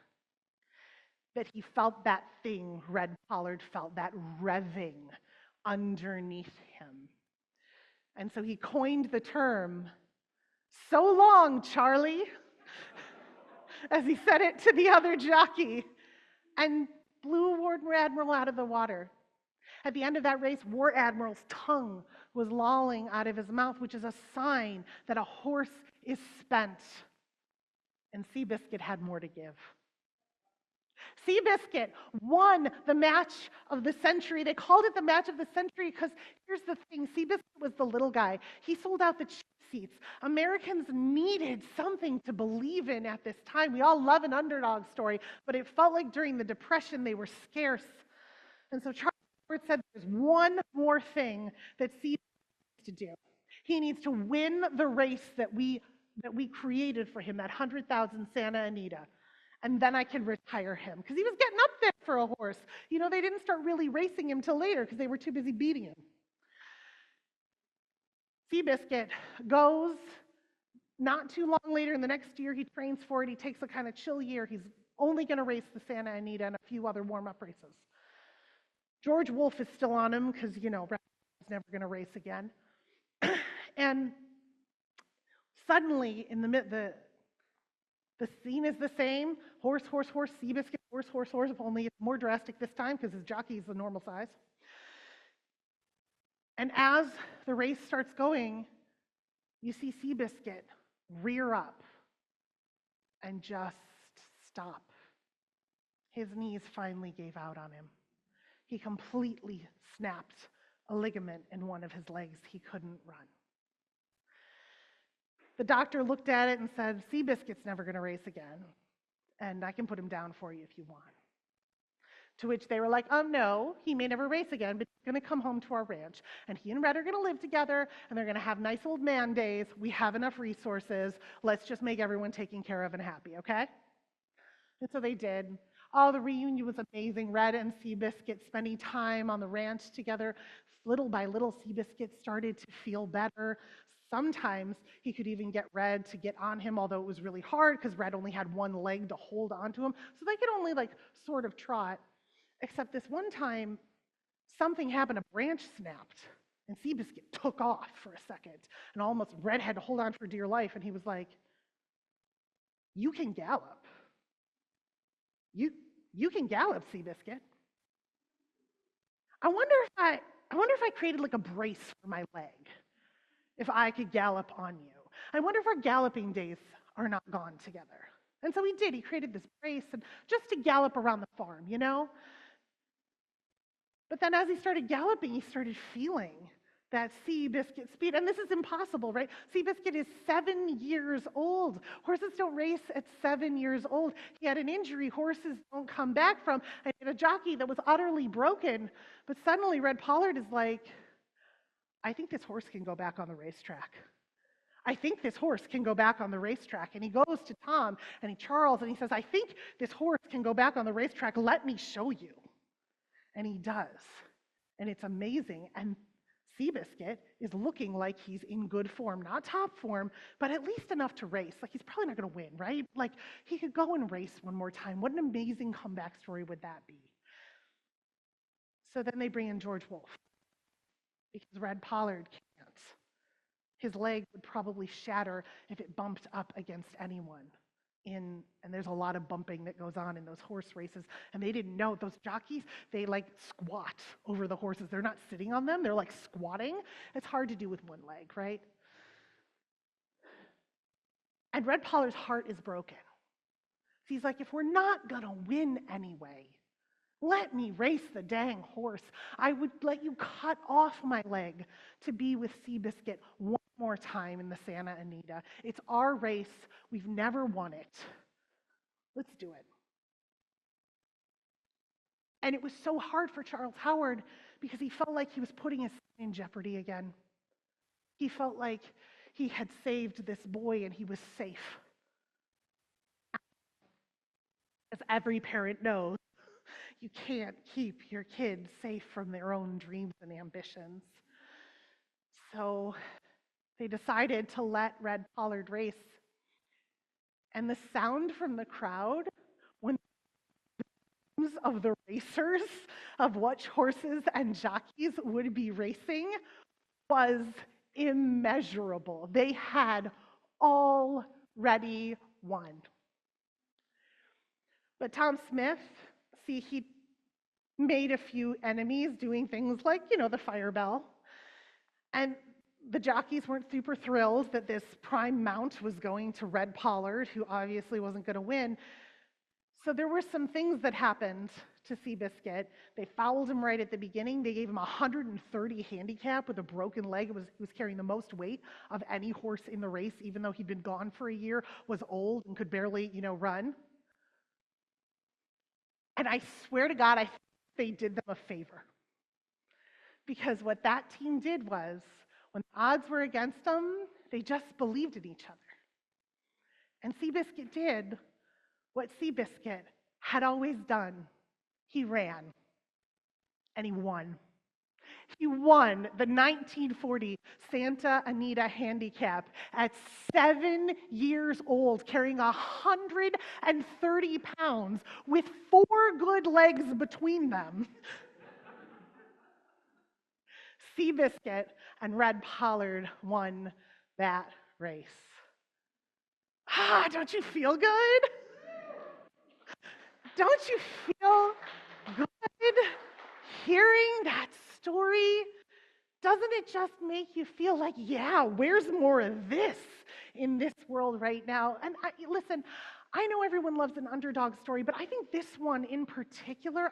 that he felt that thing Red Pollard felt, that revving underneath him. And so he coined the term, so long, Charlie, as he said it to the other jockey, and blew War Admiral out of the water. At the end of that race, War Admiral's tongue was lolling out of his mouth, which is a sign that a horse is spent. And Seabiscuit had more to give. Seabiscuit won the match of the century. They called it the match of the century because here's the thing. Seabiscuit was the little guy. He sold out the cheap seats. Americans needed something to believe in at this time. We all love an underdog story, but it felt like during the Depression they were scarce. And so Charles said there's one more thing that Seabiscuit needs to do. He needs to win the race that we created for him, that 100,000 Santa Anita. And then I can retire him. Because he was getting up there for a horse. You know, they didn't start really racing him till later because they were too busy beating him. Seabiscuit goes. Not too long later, in the next year, he trains for it. He takes a kind of chill year. He's only going to race the Santa Anita and a few other warm-up races. George Wolfe is still on him because, you know, he's never going to race again. And suddenly, in the scene is the same. Horse, Seabiscuit, horse, only it's more drastic this time because his jockey is the normal size. And as the race starts going, you see Seabiscuit rear up and just stop. His knees finally gave out on him. He completely snapped a ligament in one of his legs. He couldn't run. The doctor looked at it and said, Seabiscuit's never going to race again, and I can put him down for you if you want. To which they were like, no, he may never race again, but he's going to come home to our ranch, and he and Red are going to live together, and they're going to have nice old man days. We have enough resources. Let's just make everyone taken care of and happy, okay? And so they did. Oh, the reunion was amazing. Red and Seabiscuit spending time on the ranch together. Little by little, Seabiscuit started to feel better. Sometimes he could even get Red to get on him, although it was really hard because Red only had one leg to hold onto him. So they could only sort of trot. Except this one time, something happened, a branch snapped, and Seabiscuit took off for a second. And almost Red had to hold on for dear life, and he was like, you can gallop. You can gallop, Seabiscuit. I wonder if I created a brace for my leg, if I could gallop on you. I wonder if our galloping days are not gone together. And so he did. He created this brace and just to gallop around the farm, you know? But then as he started galloping, he started feeling that Seabiscuit speed. And this is impossible, right? Seabiscuit is 7 years old. Horses don't race at 7 years old. He had an injury horses don't come back from. And he had a jockey that was utterly broken. But suddenly Red Pollard is like, I think this horse can go back on the racetrack. I think this horse can go back on the racetrack. And he goes to Tom and Charles and he says, I think this horse can go back on the racetrack. Let me show you. And he does. And it's amazing. And Seabiscuit is looking like he's in good form, not top form, but at least enough to race. He's probably not going to win, right? He could go and race one more time. What an amazing comeback story would that be? So then they bring in George Wolfe because Red Pollard can't. His leg would probably shatter if it bumped up against anyone. And there's a lot of bumping that goes on in those horse races. And they didn't know, those jockeys, they squat over the horses. They're not sitting on them, they're squatting. It's hard to do with one leg, right? And Red Pollard's heart is broken. He's like, if we're not gonna win anyway, let me race the dang horse. I would let you cut off my leg to be with Seabiscuit one more time in the Santa Anita. It's our race. We've never won it. Let's do it. And it was so hard for Charles Howard because he felt like he was putting his son in jeopardy again. He felt like he had saved this boy and he was safe. As every parent knows, you can't keep your kids safe from their own dreams and ambitions. So they decided to let Red Pollard race. And the sound from the crowd when the names of the racers of which horses and jockeys would be racing was immeasurable. They had already won. But Tom Smith, he made a few enemies doing things like, the fire bell. And the jockeys weren't super thrilled that this prime mount was going to Red Pollard, who obviously wasn't going to win. So there were some things that happened to Seabiscuit. They fouled him right at the beginning. They gave him a 130 handicap with a broken leg. He was carrying the most weight of any horse in the race, even though he'd been gone for a year, was old and could barely, run. And I swear to God, I think they did them a favor. Because what that team did was, when the odds were against them, they just believed in each other. And Seabiscuit did what Seabiscuit had always done. He ran. And he won. He won the 1940 Santa Anita Handicap at 7 years old, carrying 130 pounds with 4 good legs between them. Seabiscuit and Red Pollard won that race. Don't you feel good? Don't you feel good hearing that story? Doesn't it just make you feel like, yeah, where's more of this in this world right now? And listen, I know everyone loves an underdog story, but I think this one in particular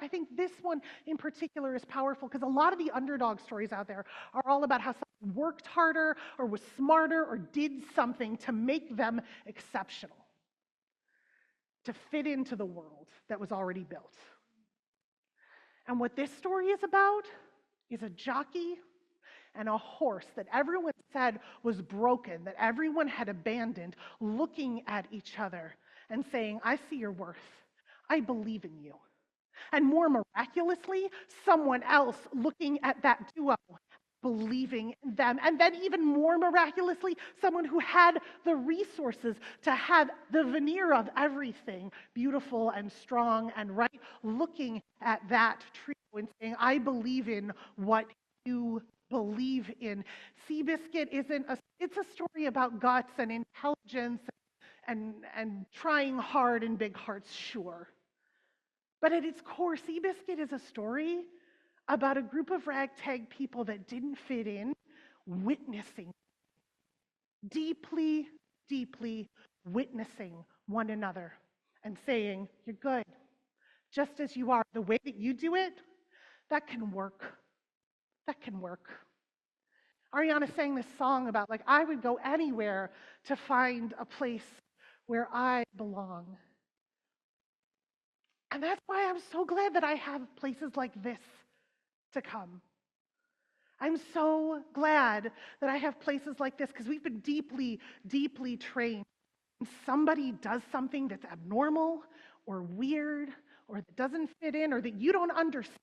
is powerful because a lot of the underdog stories out there are all about how someone worked harder or was smarter or did something to make them exceptional, to fit into the world that was already built. And what this story is about is a jockey and a horse that everyone said was broken, that everyone had abandoned, looking at each other and saying, I see your worth. I believe in you. And more miraculously, someone else looking at that duo, believing in them. And then even more miraculously, someone who had the resources to have the veneer of everything beautiful and strong and right, looking at that trio and saying, I believe in what you believe in. Seabiscuit it's a story about guts and intelligence and trying hard and big hearts, sure. But at its core, Seabiscuit is a story about a group of ragtag people that didn't fit in, witnessing, deeply, deeply witnessing one another and saying, you're good, just as you are. The way that you do it, that can work. That can work. Ariana sang this song about, like, I would go anywhere to find a place where I belong. And that's why I'm so glad that I have places like this to come. I'm so glad that I have places like this because we've been deeply, deeply trained. When somebody does something that's abnormal or weird or that doesn't fit in or that you don't understand,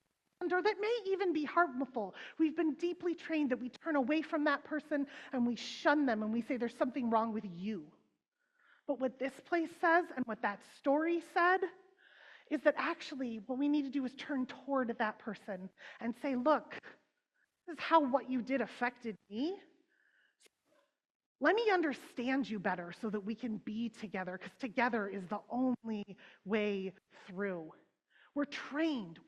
or that may even be harmful. We've been deeply trained that we turn away from that person and we shun them and we say there's something wrong with you. But what this place says and what that story said is that actually what we need to do is turn toward that person and say, look, this is how what you did affected me. Let me understand you better so that we can be together, because together is the only way through. We're trained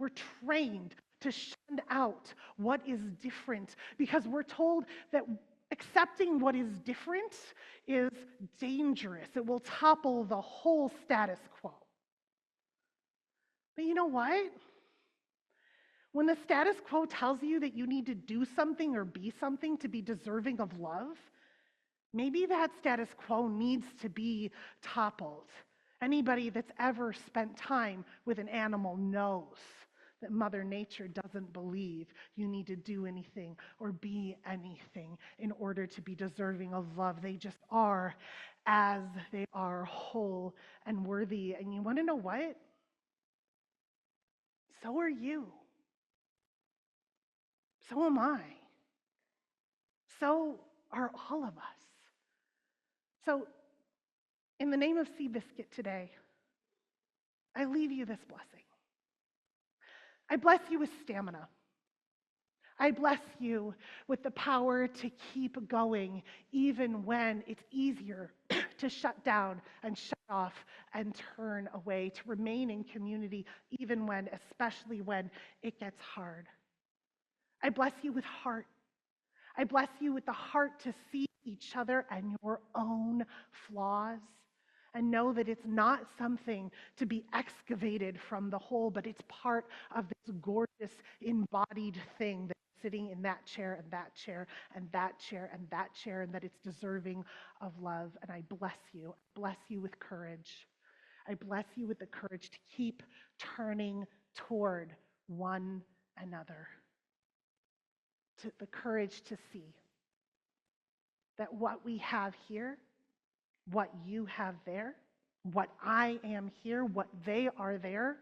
to shun out what is different because we're told that accepting what is different is dangerous. It will topple the whole status quo. But you know what? When the status quo tells you that you need to do something or be something to be deserving of love, maybe that status quo needs to be toppled. Anybody that's ever spent time with an animal knows that Mother Nature doesn't believe you need to do anything or be anything in order to be deserving of love. They just are as they are, whole and worthy. And you want to know what? So are you. So am I. So are all of us. So, in the name of Seabiscuit today, I leave you this blessing. I bless you with stamina. I bless you with the power to keep going even when it's easier to shut down and shut off and turn away, to remain in community even when, especially when it gets hard. I bless you with heart. I bless you with the heart to see each other and your own flaws and know that it's not something to be excavated from the whole, but it's part of this gorgeous embodied thing that's sitting in that chair and that chair and that chair and that chair, and that it's deserving of love. And I bless you. Bless you with courage. I bless you with the courage to keep turning toward one another. To the courage to see that what we have here, what you have there, what I am here, what they are there,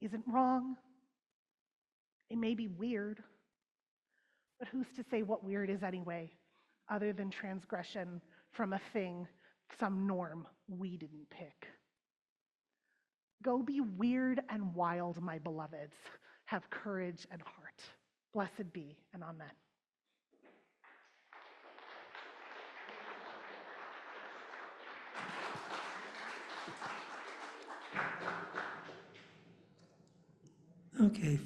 isn't wrong. It may be weird, but who's to say what weird is anyway, other than transgression from a thing, some norm we didn't pick? Go be weird and wild, my beloveds. Have courage and heart. Blessed be, and amen. Okay,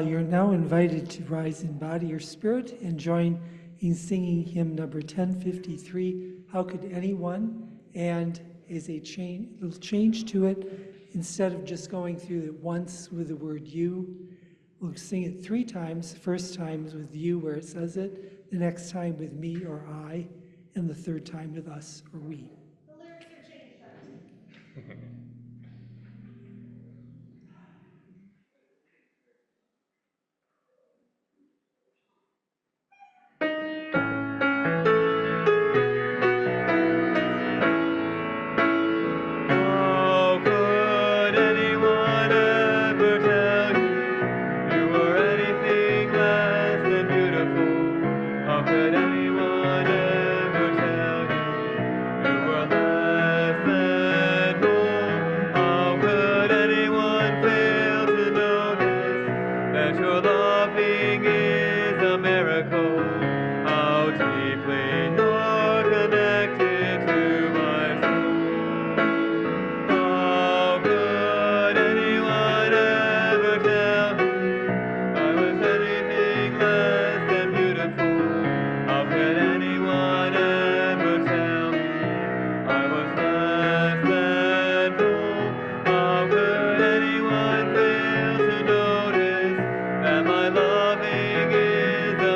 you're now invited to rise in body or spirit and join in singing hymn number 1053, How Could Anyone? And is a little change to it. Instead of just going through it once with the word you, we'll sing it 3 times. The first time is with you where it says it, the next time with me or I, and the third time with us or we. The lyrics are changed. How could anyone ever tell you you were anything less than beautiful? How could anyone ever tell you you were less than whole? How could anyone fail to notice that your loving is a miracle? How deeply you're connected to my soul. How could anyone ever tell me I was anything less than beautiful? How could anyone ever tell me I was less than whole? How could anyone fail to notice that my loving is a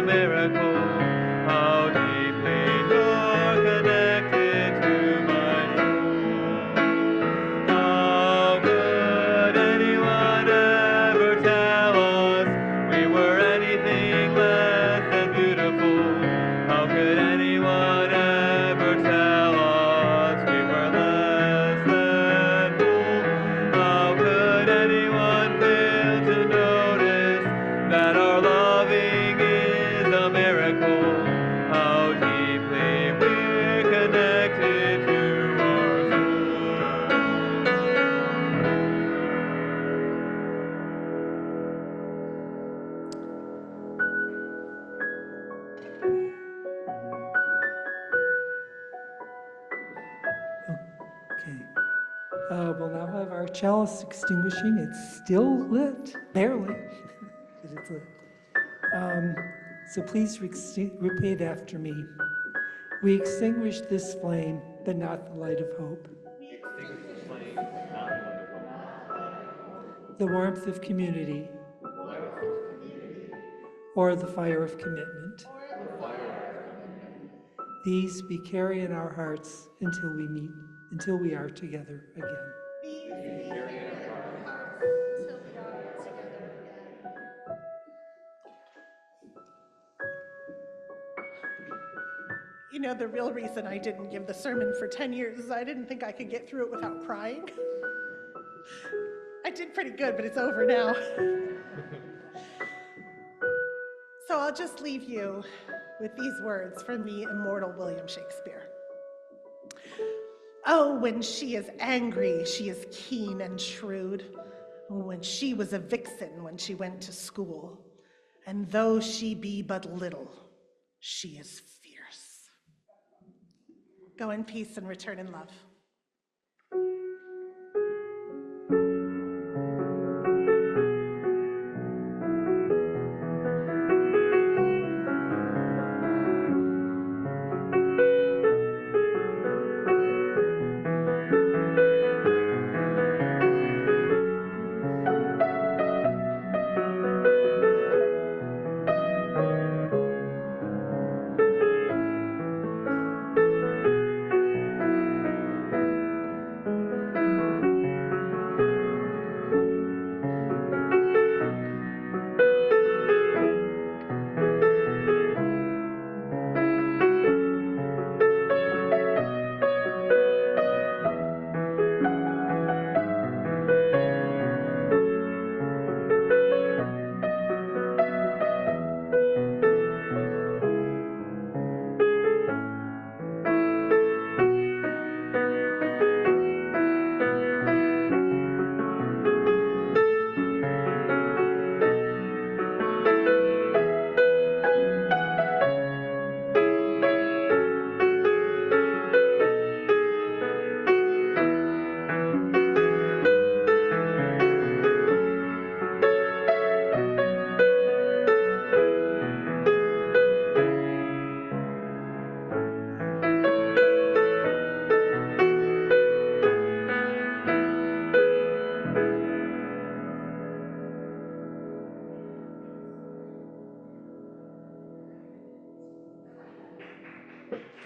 miracle? How deeply you're connected to my soul. How could anyone ever tell us we were anything less than beautiful? How could anyone ever tell us we were less than whole? How could anyone fail to notice that our loving is a miracle? How deeply we're connected to our Okay. We'll now have our chalice extinguishing. It's still lit, barely, but it's lit. So please repeat after me. We extinguish this flame, but not the light of hope. The warmth of community, or the fire of commitment. These we carry in our hearts until we are together again. You know, the real reason I didn't give the sermon for 10 years is I didn't think I could get through it without crying. I did pretty good, but it's over now. So I'll just leave you with these words from the immortal William Shakespeare. Oh, when she is angry, she is keen and shrewd. When she was a vixen when she went to school. And though she be but little, she is fierce. Go in peace and return in love.